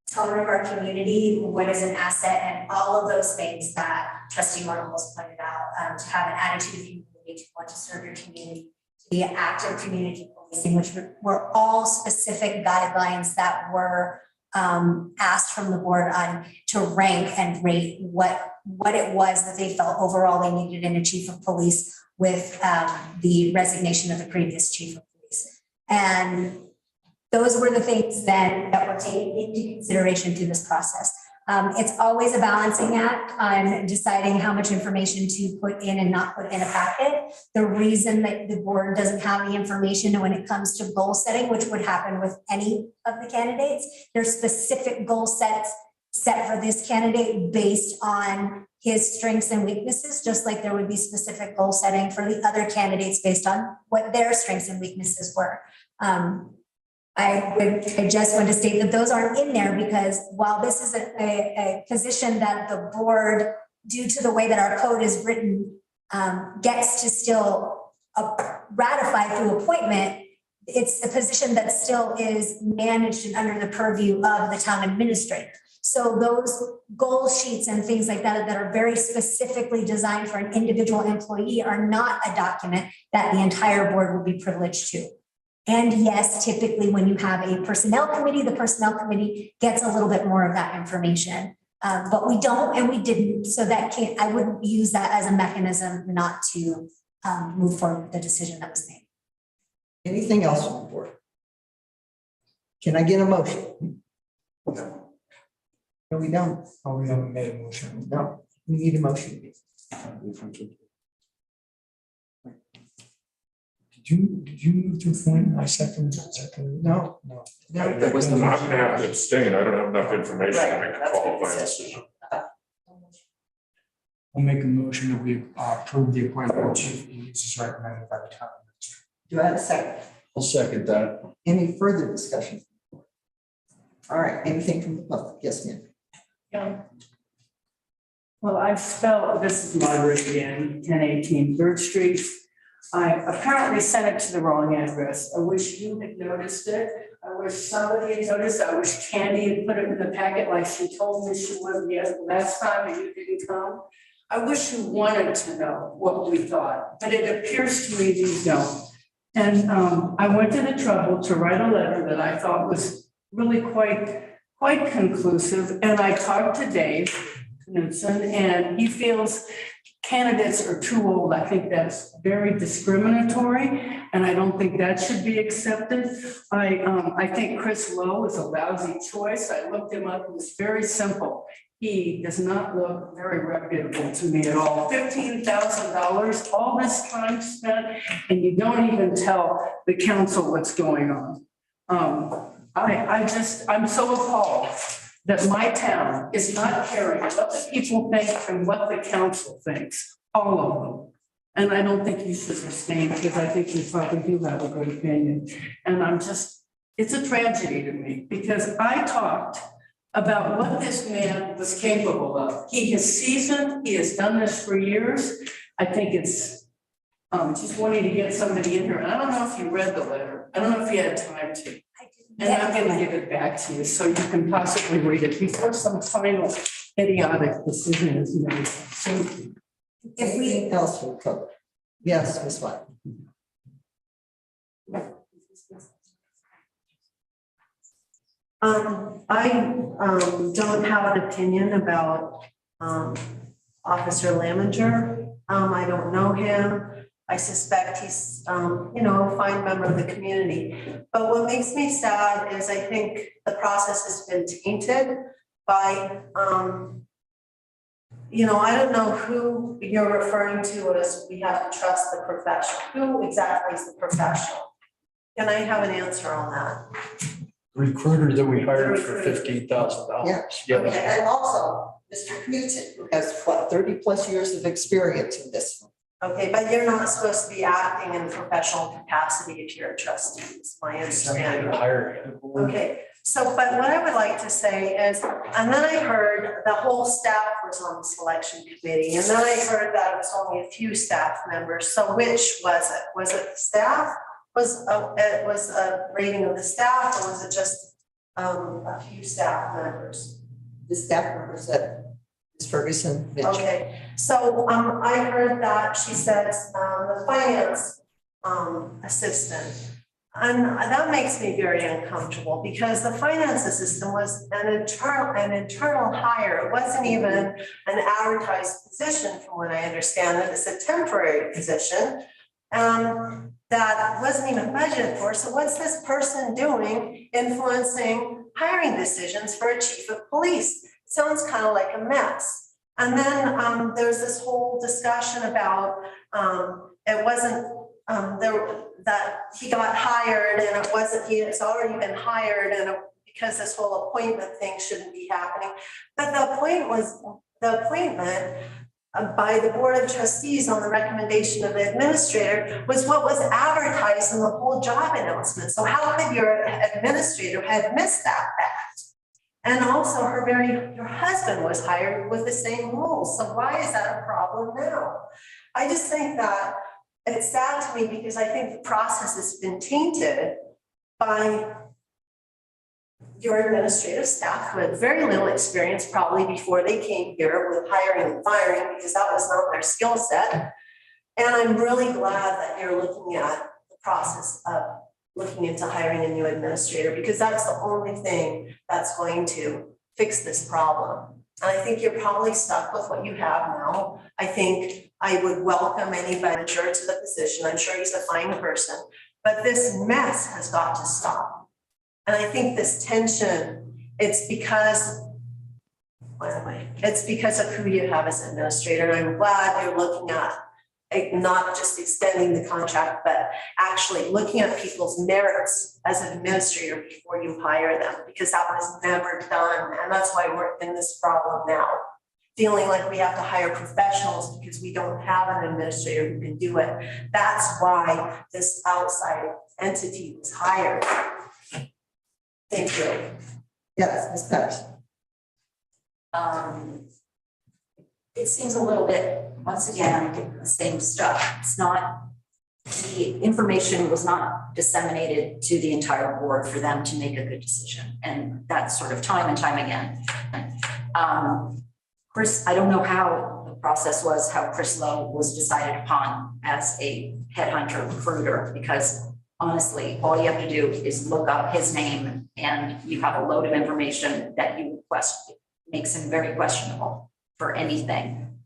tone of our community, what is an asset, and all of those things that Trustee Marble has pointed out, to have an attitude of humility, to want to serve your community, to be active community policing, which were all specific guidelines that were asked from the board on to rank and rate what it was that they felt overall they needed in a chief of police with the resignation of the previous chief of police. And those were the things then that were taken into consideration through this process. It's always a balancing act on deciding how much information to put in and not put in a packet. The reason that the board doesn't have the information when it comes to goal setting, which would happen with any of the candidates, there's specific goal sets set for this candidate based on his strengths and weaknesses, just like there would be specific goal setting for the other candidates based on what their strengths and weaknesses were. I just want to state that those aren't in there because while this is a position that the board, due to the way that our code is written, gets to still ratify through appointment, it's a position that still is managed and under the purview of the town administrator. So those goal sheets and things like that that are very specifically designed for an individual employee are not a document that the entire board would be privileged to. And yes, typically when you have a personnel committee, the personnel committee gets a little bit more of that information. But we don't and we didn't. So I wouldn't use that as a mechanism not to move forward with the decision that was made. Anything else on the board? Can I get a motion? No, we don't. Oh, we haven't made a motion. No, we need a motion. Did you move to appoint my second? No. No. I'm gonna have to abstain. I don't have enough information to make a qualified decision. I'll make a motion that we approve the appointment of chief police as recommended by the town administrator. Do I have a second? I'll second that. Any further discussion? All right, anything from the public? Yes, ma'am. Well, I've spelled, this is Margaret again, 1018 Third Street. I apparently sent it to the wrong address. I wish you had noticed it. I wish somebody had noticed. I wish Candy had put it in the packet like she told me she would the last time and you didn't come. I wish you wanted to know what we thought, but it appears to me you don't. And I went to the trouble to write a letter that I thought was really quite conclusive. And I talked to Dave Knudsen, and he feels candidates are too old. I think that's very discriminatory, and I don't think that should be accepted. I think Chris Lowe is a lousy choice. I looked him up. It was very simple. He does not look very reputable to me at all. $15,000, all this time spent, and you don't even tell the council what's going on. I'm so appalled that my town is not caring what the people think and what the council thinks, all of them. And I don't think you should abstain because I think you probably do have a good opinion. And it's a tragedy to me because I talked about what this man was capable of. He is seasoned, he has done this for years. I think it's just wanting to get somebody in here. And I don't know if you read the letter. I don't know if you had time to. And I'm going to give it back to you so you can possibly read it before some final idiotic decision is made. So Anything else will cover? Yes, Ms. White. I don't have an opinion about Officer Laminger. I don't know him. I suspect he's, a fine member of the community. But what makes me sad is I think the process has been tainted by, I don't know who you're referring to as we have to trust the professional. Who exactly is the professional? Can I have an answer on that? Recruiter that we hired for $15,000. Yeah. Okay, and also Mr. Knutson, who has 30+ years of experience in this. Okay, but you're not supposed to be acting in professional capacity if you're a trustee, is my understanding. Okay, so, but what I would like to say is, and then I heard the whole staff was on the selection committee, and then I heard that it was only a few staff members. So which was it? Was it the staff? It was a rating of the staff, or was it just a few staff members? The staff members that Ms. Ferguson mentioned. Okay, so I heard that she said the finance assistant. And that makes me very uncomfortable because the finance assistant was an internal hire. It wasn't even an advertised position from what I understand. It's a temporary position that wasn't even budgeted for. So what's this person doing influencing hiring decisions for a chief of police? It sounds kind of like a mess. And then there's this whole discussion about it wasn't that he got hired and it wasn't, it's already been hired and because this whole appointment thing shouldn't be happening. But the appointment by the Board of Trustees on the recommendation of the administrator was what was advertised in the whole job announcement. So how could your administrator have missed that fact? And also your husband was hired with the same rules. So why is that a problem now? I just think that it's sad to me because I think the process has been tainted by your administrative staff who had very little experience probably before they came here with hiring and firing because that was not their skill set. And I'm really glad that you're looking at the process of looking into hiring a new administrator because that's the only thing that's going to fix this problem. And I think you're probably stuck with what you have now. I think I would welcome anybody to the position. I'm sure he's a fine person, but this mess has got to stop. And I think this tension, it's because of who you have as administrator. And I'm glad you're looking at not just extending the contract, but actually looking at people's merits as an administrator before you hire them, because that was never done. And that's why we're in this problem now, feeling like we have to hire professionals because we don't have an administrator who can do it. That's why this outside entity was hired. Thank you. Yes, Ms. Pettis. It seems a little bit, once again, the same stuff. It's not, the information was not disseminated to the entire board for them to make a good decision. And that's sort of time and time again. Chris, I don't know how the process was, how Chris Lowe was decided upon as a headhunter recruiter, because honestly, all you have to do is look up his name and you have a load of information that you question, makes him very questionable for anything.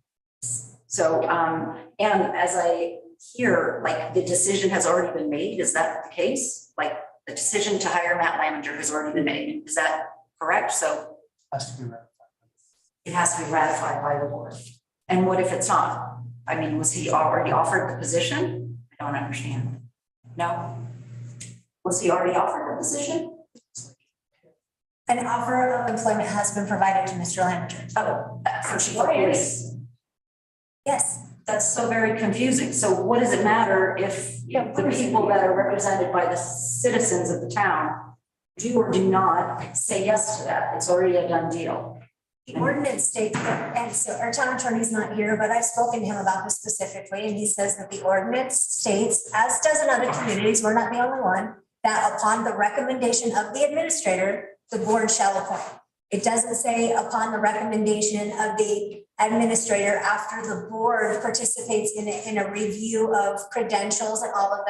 So, and as I hear, like the decision has already been made, is that the case? Like the decision to hire Matt Laminger has already been made, is that correct? So it has to be ratified by the board. And what if it's not? I mean, was he already offered the position? I don't understand. No? Was he already offered the position? An offer of employment has been provided to Mr. Laminger. Oh, for chief of police. Yes. That's so very confusing. So what does it matter if the people that are represented by the citizens of the town do or do not say yes to that? It's already a done deal. The ordinance states, and so our town attorney's not here, but I've spoken to him about this specifically, and he says that the ordinance states, as does in other communities, we're not the only one, that upon the recommendation of the administrator, the board shall appoint. It doesn't say upon the recommendation of the administrator after the board participates in a review of credentials and all of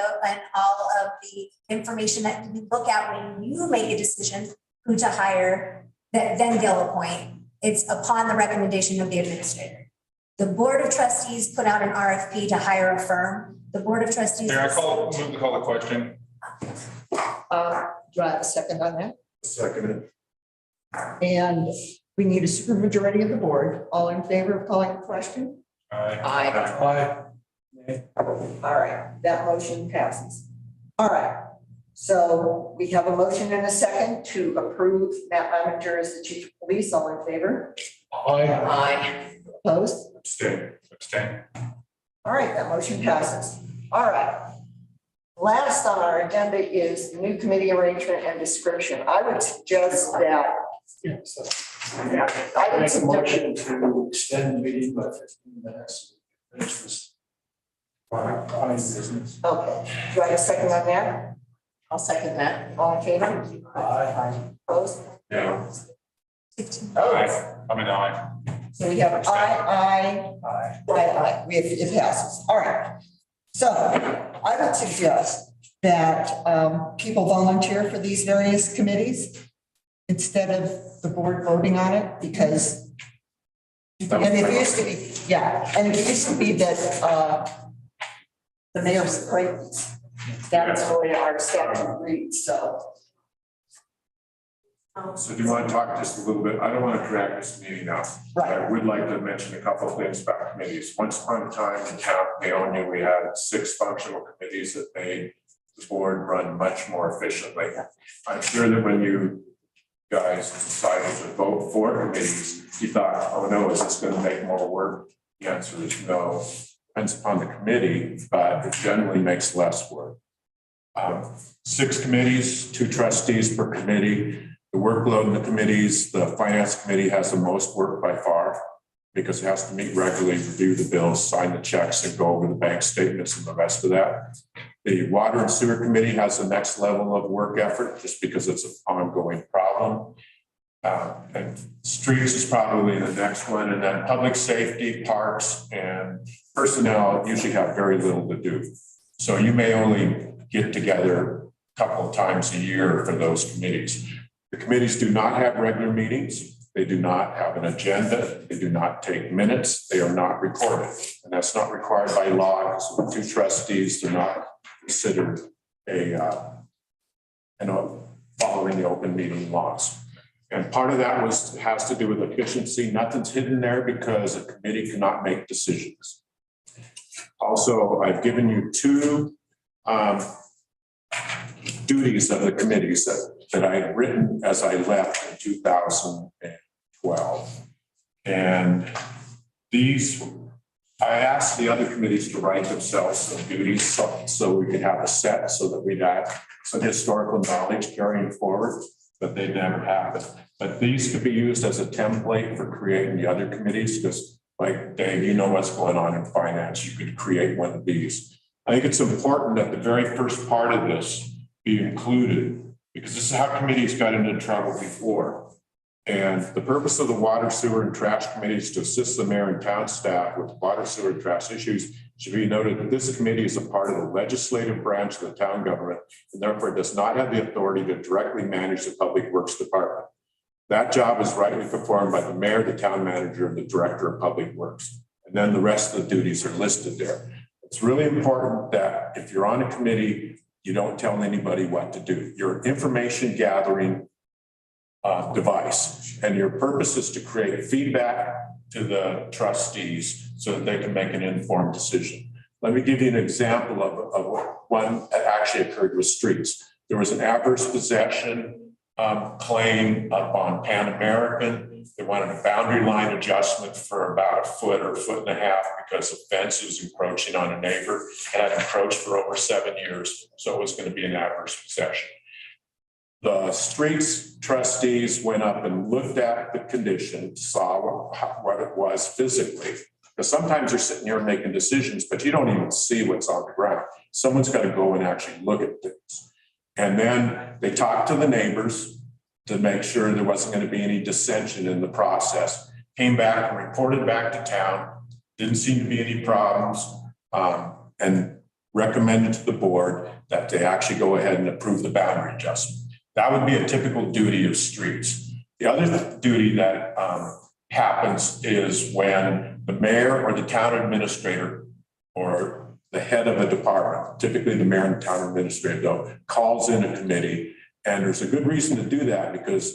the information that you look at when you make a decision who to hire, that then they'll appoint. it's upon the recommendation of the administrator. The Board of Trustees put out an RFP to hire a firm. The Board of Trustees. Mayor, move to call the question. Do I have a second on that? Second. And we need a supermajority of the board. All in favor of calling the question? Aye. All right, that motion passes. All right, so we have a motion and a second to approve Matt Lemminger as the chief of police. All in favor? Aye. Opposed? Abstain. All right, that motion passes. All right. Last on our agenda is the new committee arrangement and description. I would suggest that. I would Make a suggest. motion to extend the meeting by 15 minutes. Finish this. Fine business. Okay, do I have a second on that? I'll second that. All in favor? Aye. Opposed? Yeah. Aye. I'm an aye. So we have aye. It passes. All right. So I would suggest that people volunteer for these various committees instead of the board voting on it, because and it used to be, and it used to be that the mayor's appointments. That's the way our statute reads, so. So do you want to talk just a little bit? I don't want to drag this meeting out. Right. I would like to mention a couple of things about committees. Once upon a time in town, Paonia, we had 6 functional committees that made the board run much more efficiently. I'm sure that when you guys decided to vote for committees, you thought, oh no, is this going to make more work? The answer is no. Depends upon the committee, but it generally makes less work. 6 committees, 2 trustees per committee. The workload in the committees, the finance committee has the most work by far because it has to meet regularly, review the bills, sign the checks, and go over the bank statements and the rest of that. The water and sewer committee has the next level of work effort just because it's an ongoing problem. And streets is probably the next one. And then public safety, parks, and personnel usually have very little to do. So you may only get together a couple of times a year for those committees. The committees do not have regular meetings. They do not have an agenda. They do not take minutes. They are not recorded. And that's not required by law. So the 2 trustees are not considered following the open meeting laws. And part of that has to do with efficiency. Nothing's hidden there because a committee cannot make decisions. Also, I've given you 2 duties of the committees that I had written as I left in 2012. And these, I asked the other committees to write themselves some duties so we could have a set so that we'd have some historical knowledge carrying forward, but they never happened. But these could be used as a template for creating the other committees because, like Dave, you know what's going on in finance. You could create one of these. I think it's important that the very first part of this be included because this is how committees got into trouble before. And the purpose of the water, sewer, and trash committees to assist the mayor and town staff with water, sewer, and trash issues should be noted that this committee is a part of the legislative branch of the town government and therefore does not have the authority to directly manage the public works department. That job is rightly performed by the mayor, the town manager, and the director of public works. And then the rest of the duties are listed there. It's really important that if you're on a committee, you don't tell anybody what to do. You're an information gathering device, and your purpose is to create feedback to the trustees so that they can make an informed decision. Let me give you an example of one that actually occurred with streets. There was an adverse possession claim up on Pan American. They wanted a boundary line adjustment for about 1 foot or 1.5 feet because the fence was encroaching on a neighbor. It had encroached for over 7 years, so it was going to be an adverse possession. The streets trustees went up and looked at the condition, saw what it was physically. Because sometimes you're sitting here making decisions, but you don't even see what's on the ground. Someone's got to go and actually look at things. And then they talked to the neighbors to make sure there wasn't going to be any dissension in the process. Came back and reported back to town. Didn't seem to be any problems. And recommended to the board that they actually go ahead and approve the boundary adjustment. That would be a typical duty of streets. The other duty that happens is when the mayor or the town administrator or the head of a department, typically the mayor and town administrator though, calls in a committee. And there's a good reason to do that because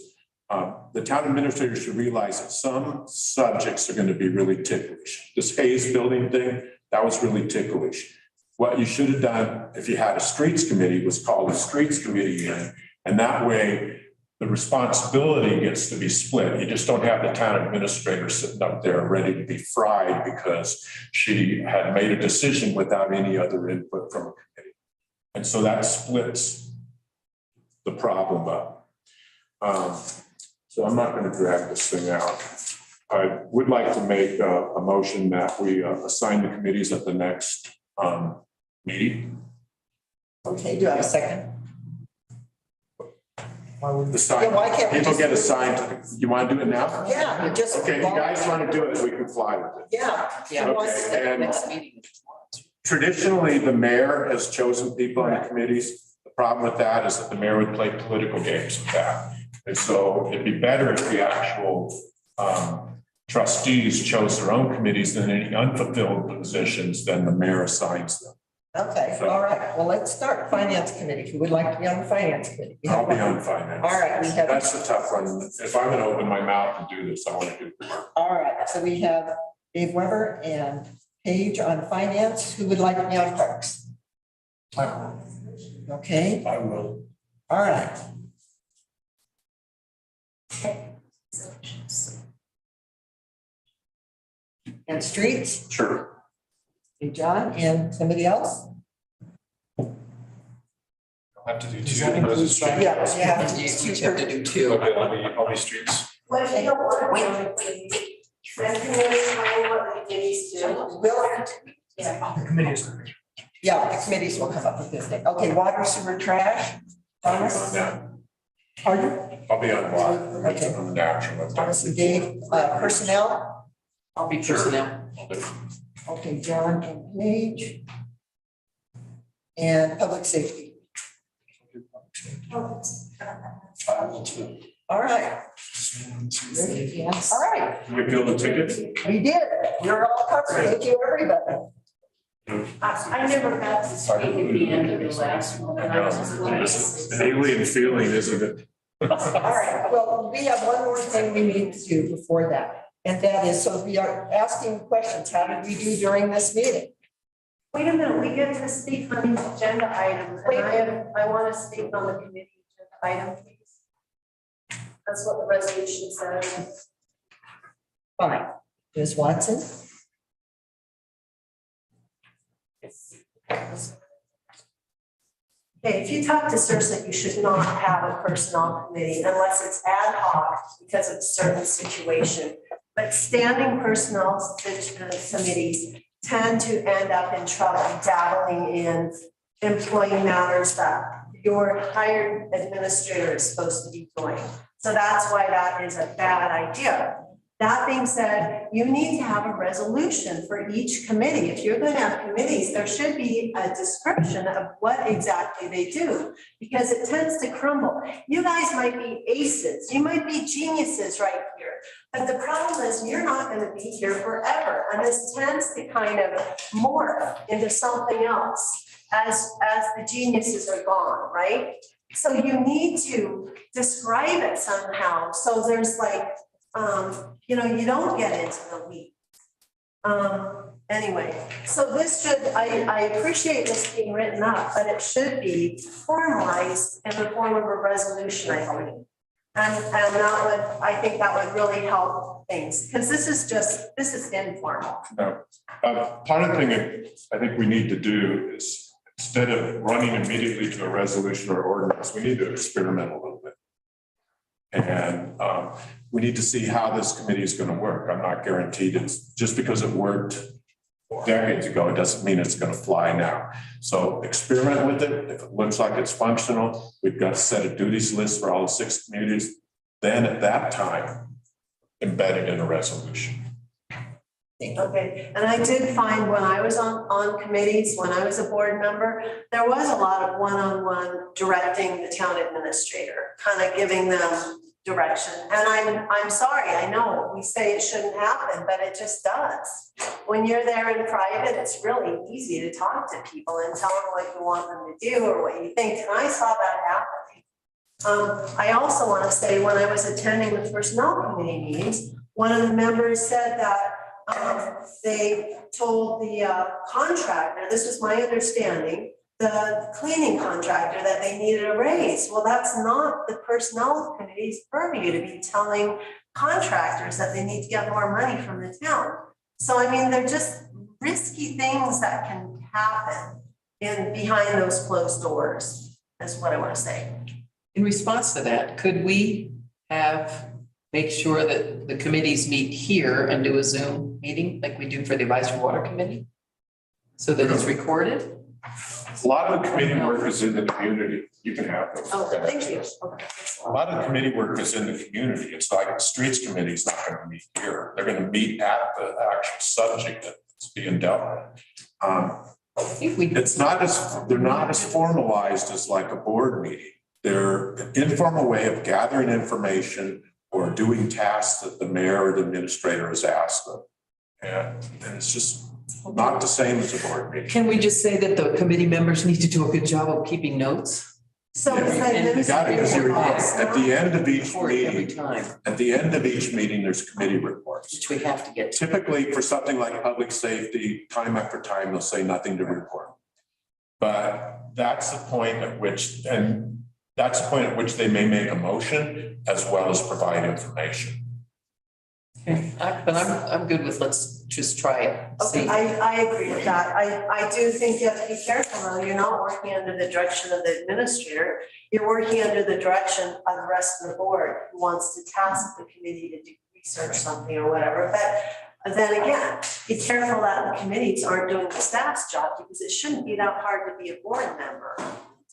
the town administrator should realize that some subjects are going to be really ticklish. This Hayes building thing, that was really ticklish. What you should have done if you had a streets committee was call a streets committee in, and that way the responsibility gets to be split. You just don't have the town administrator sitting up there ready to be fried because she had made a decision without any other input from a committee. And so that splits the problem up. So I'm not going to drag this thing out. I would like to make a motion that we assign the committees at the next meeting. Okay, do I have a second? Assign, why can't we people just get do it assigned to, you want to do it now? Yeah, you just. Okay, you guys want to do it, we can fly with it. Yeah. Yeah, Okay, and next meeting. traditionally, the mayor has chosen people on the committees. The problem with that is that the mayor would play political games with that. And so it'd be better if the actual trustees chose their own committees than any unfulfilled positions, then the mayor assigns them. Okay, all right. Well, let's start finance committee. Who would like to be on the finance committee? We have I'll be one. on finance. All right, we have. That's a tough one. If I'm gonna open my mouth and do this, I want to do it. All right, so we have Dave Weber and Paige on finance. Who would like to be on parks? Okay. I will. All right. And streets? Sure. Hey, John, and somebody else? I'll have to do Does two. that include Those are finance? Yeah, you have to You do each have to do two. Okay, I'll be streets. Well, if you don't want to, then can you explain what the committees do? Will, Yeah. The committee is. yeah, the committees will come up with this thing. Okay, water, sewer, trash. Thomas? Now, Pardon? I'll be on water. Okay. On the natural. Thomas and Dave, personnel? I'll be personnel. Okay, John and Paige. And public safety. All right. Yes. All right, We fill the tickets? we did. We're all covered. Thank you, everybody. I never got to speak at the end of the last one. And I was just like, It's an alien feeling, isn't it? All right, well, we have one more thing we need to do before that. And that is, so we are asking questions. How did we do during this meeting? Wait a minute, we get to speak on these agenda items, and I want to speak on the committee agenda item, please. That's what the resolution says. Fine. Ms. Watson? Okay, if you talk to CIRSA, you should not have a personnel committee unless it's ad hoc because of a certain situation. But standing personnel committees tend to end up in trouble dabbling in employee matters that your hired administrator is supposed to be doing. So that's why that is a bad idea. That being said, you need to have a resolution for each committee. If you're going to have committees, there should be a description of what exactly they do, because it tends to crumble. You guys might be aces, you might be geniuses right here, but the problem is you're not going to be here forever. And this tends to kind of morph into something else as the geniuses are gone, right? So you need to describe it somehow. So there's like, you don't get into the weeds. Anyway, so this should, I appreciate this being written up, but it should be formalized in the form of a resolution, I think. And I think that would really help things, because this is informal. No. Part of the thing that I think we need to do is, instead of running immediately to a resolution or ordinance, we need to experiment a little bit. And we need to see how this committee is going to work. I'm not guaranteed it's just because it worked decades ago, it doesn't mean it's going to fly now. So experiment with it. If it looks like it's functional, we've got a set of duties list for all the 6 communities. Then at that time, embed it in a resolution. Okay, and I did find when I was on committees, when I was a board member, there was a lot of one-on-one directing the town administrator, kind of giving them direction. And I'm sorry, I know we say it shouldn't happen, but it just does. When you're there in private, it's really easy to talk to people and tell them what you want them to do or what you think. And I saw that happening. I also want to say, when I was attending the personnel committee meetings, one of the members said that they told the contractor, this was my understanding, the cleaning contractor, that they needed a raise. Well, that's not the personnel committee's purview to be telling contractors that they need to get more money from the town. So I mean, they're just risky things that can happen behind those closed doors, is what I want to say. In response to that, could we make sure that the committees meet here and do a Zoom meeting like we do for the advisory water committee? So that it's recorded? A lot of the committee work is in the community. You can have those. Oh, thank you. Okay. A lot of the committee work is in the community. It's like the streets committee is not going to meet here. They're going to meet at the actual subject that's being dealt with. They're not as formalized as like a board meeting. They're an informal way of gathering information or doing tasks that the mayor or the administrator has asked them. And it's just not the same as a board meeting. Can we just say that the committee members need to do a good job of keeping notes? So You got it, 'cause at the end of each Every meeting, time, there's committee reports. which we have to get to. Typically, for something like public safety, time after time, they'll say nothing to report. But that's the point at which they may make a motion as well as provide information. Okay, but I'm good with, let's just try it. Okay, See. I agree with that. I do think you have to be careful though. You're not working under the direction of the administrator. You're working under the direction of the rest of the board who wants to task the committee to do research something or whatever. But then again, be careful that the committees aren't doing the staff's job, because it shouldn't be that hard to be a board member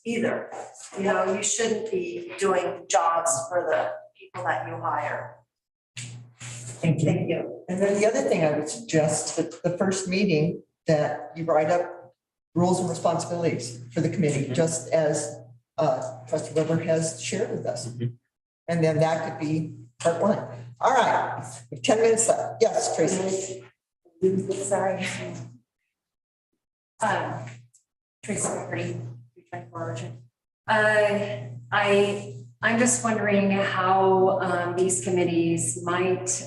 either. You know, you shouldn't be doing jobs for the people that you hire. Thank you. And then the other thing I would suggest, that the first meeting, that you write up rules and responsibilities for the committee, just as Trustee Weber has shared with us. And then that could be part one. All right, we have 10 minutes left. Yes, Tracy. Sorry. Tracy McCurdy, 324 I'm just wondering how these committees might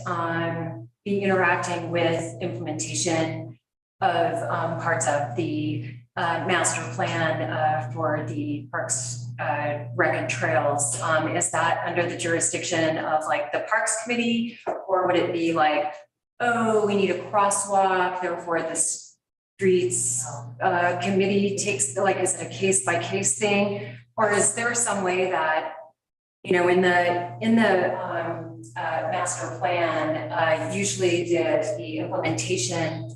be interacting with implementation of parts of the master plan for the Parks, Rec and Trails. Is that under the jurisdiction of like the Parks Committee, or would it be like, oh, we need a crosswalk, therefore the streets committee takes, like, is it a case by case thing? Or is there some way that, you know, in the master plan, usually the implementation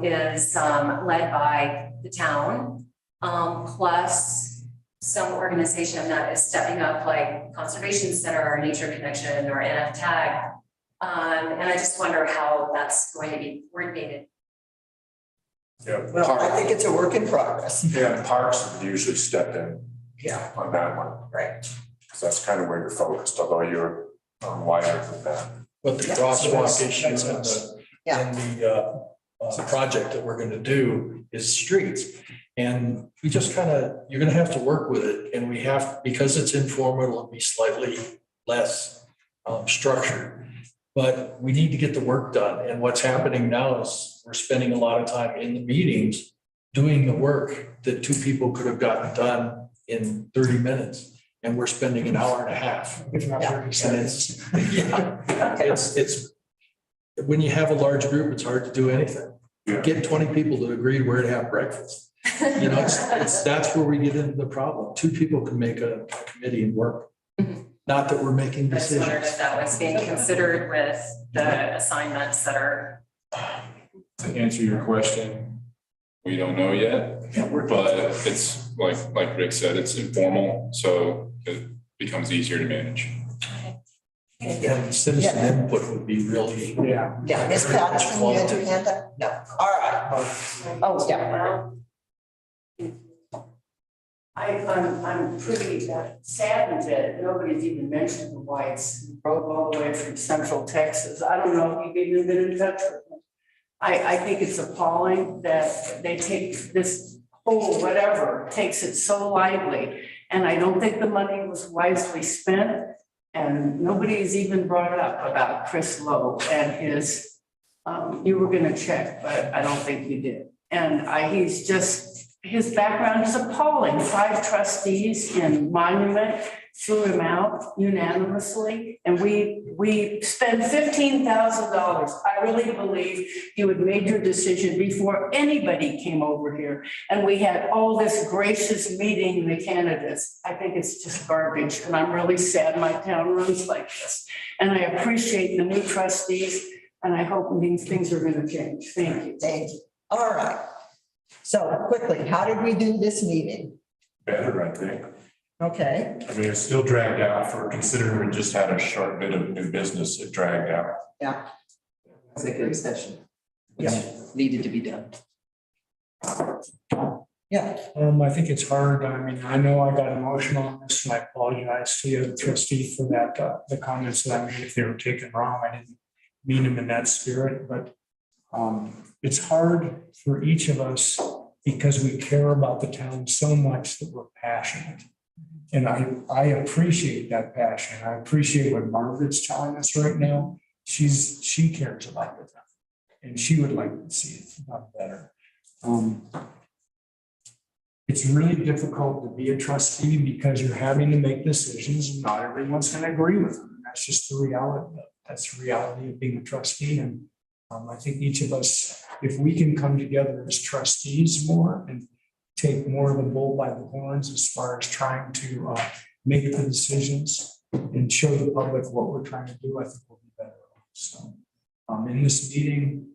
is led by the town, plus some organization that is stepping up, like Conservation Center or Nature Connection or NFTAG. And I just wonder how that's going to be coordinated. Yeah. Well, I think it's a work in progress. Yeah, parks would usually step in. Yeah. On that one. Right. Because that's kind of where you're focused, although you're wider than that. But the crosswalk issue and the project that we're gonna do is streets. And we just you're gonna have to work with it, and we have, because it's informal, it'll be slightly less structured. But we need to get the work done, and what's happening now is we're spending a lot of time in the meetings doing the work that two people could have gotten done in 30 minutes. And we're spending an hour and a half. If not 30 seconds. It's when you have a large group, it's hard to do anything. Get 20 people to agree where to have breakfast. You know, that's where we get into the problem. Two people can make a committee and work. Not that we're making I just wondered decisions. if that was being considered with the assignments that are. To answer your question, we don't know yet, but it's like Rick said, it's informal, so it becomes easier to manage. And citizen input would be really. Yeah. Yeah, Ms. Patterson, you had your hand up? No. All right. Oh, yeah. I'm pretty saddened that nobody's even mentioned the Whites drove all the way from Central Texas. I don't know if you've even been in touch with them. I think it's appalling that they take this whole whatever, takes it so lightly. And I don't think the money was wisely spent. And nobody's even brought up about Chris Lowe and his, you were gonna check, but I don't think you did. And he's just, his background is appalling. 5 trustees in Monument threw him out unanimously. And we spent $15,000. I really believe you had made your decision before anybody came over here. And we had all this gracious meeting the candidates. I think it's just garbage. And I'm really sad my town runs like this. And I appreciate the new trustees. And I hope these things are going to change. Thank you. Thank you. All right. So quickly, how did we do this meeting? Better, I think. Okay. I mean, it's still dragged out for considering we just had a short bit of new business. It dragged out. Yeah. Executive session, which needed to be done. Yeah. I think it's hard. I mean, I know I got emotional on this and I apologize to the other trustee for that, the comments that I made, if they were taken wrong, I didn't mean them in that spirit, but it's hard for each of us because we care about the town so much that we're passionate. And I appreciate that passion. I appreciate what Margaret's telling us right now. She cares about the town and she would like to see it done better. It's really difficult to be a trustee because you're having to make decisions and not everyone's going to agree with them. That's just the reality. That's the reality of being a trustee. And I think each of us, if we can come together as trustees more and take more of the bull by the horns as far as trying to make the decisions and show the public what we're trying to do, I think we'll be better. So in this meeting,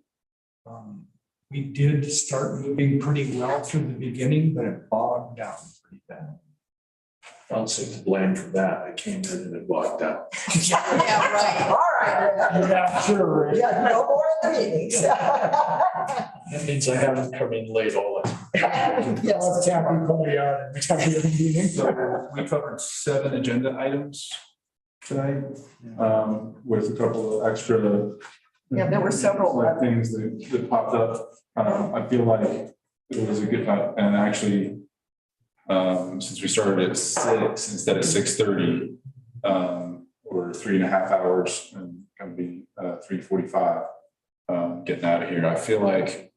we did start moving pretty well through the beginning, but it bogged down pretty bad. I don't take the blame for that. I came in and it bogged out. Yeah, right. All right. Yeah, sure. Yeah, no more of the meetings. That means I haven't come in late all the time. Yes, Kathy Coley, Kathy of the meeting. So we covered 7 agenda items tonight, with a couple of extra. Yeah, there were several things that popped up. I feel like it was a good, and actually, since we started at 6 instead of 6:30, or 3.5 hours, and gonna be 3:45, getting out of here. I feel like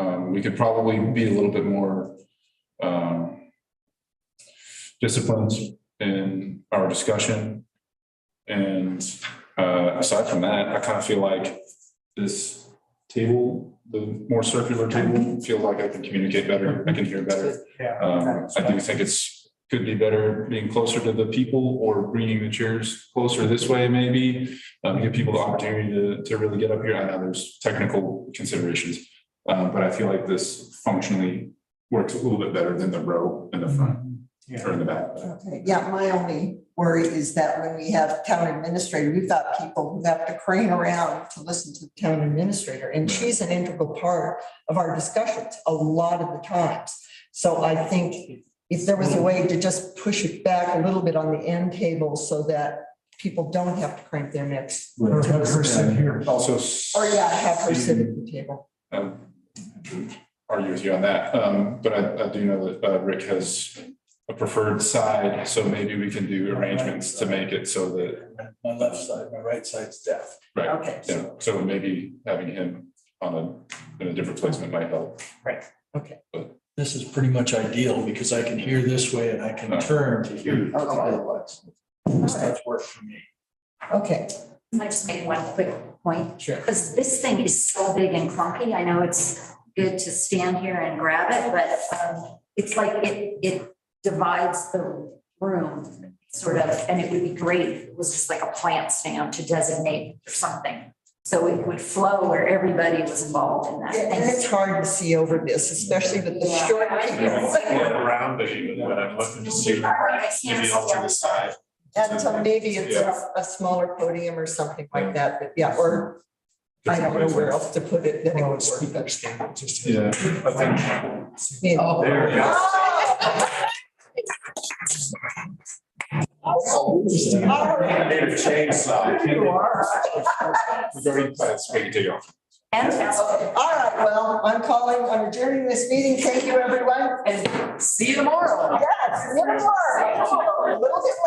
we could probably be a little bit more disciplined in our discussion. And aside from that, I kind of feel like this table, the more circular table, feel like I can communicate better, I can hear better. I do think could be better being closer to the people or bringing the chairs closer this way, maybe, give people the opportunity to really get up here. I know there's technical considerations, but I feel like this functionally works a little bit better than the row in the front or in the back. Okay, yeah, my only worry is that when we have town administrator, we've got people who have to crane around to listen to the town administrator, and she's an integral part of our discussions a lot of the times. So I think if there was a way to just push it back a little bit on the end table so that people don't have to crank their necks. Or have her sit here. Also. Or have her sit at the table. Argue with you on that, but I do know that Rick has a preferred side, so maybe we can do arrangements to make it so that. My left side, my right side's deaf. Right. Okay. Yeah, so maybe having him in a different placement might help. Right. Okay. This is pretty much ideal because I can hear this way and I can turn to hear otherwise. That's worked for me. Okay. Can I just make one quick point? Sure. Because this thing is so big and clunky. I know it's good to stand here and grab it, but it's like it divides the room sort of, and it would be great if it was just like a plant stand to designate or something. So it would flow where everybody was involved in that. And it's hard to see over this, especially with the short people. Around it, but I'm looking to see maybe off to the side. And so maybe it's a smaller podium or something like that, but yeah, or I don't know where else to put it. That it would work, but- Yeah, I think. Yeah. Oh, There you go. Native chainsaw. You are. That's maybe take off. Fantastic. All right, well, I'm adjourning this meeting. Thank you, everyone. And see you tomorrow. Yes, see you tomorrow. A little bit late.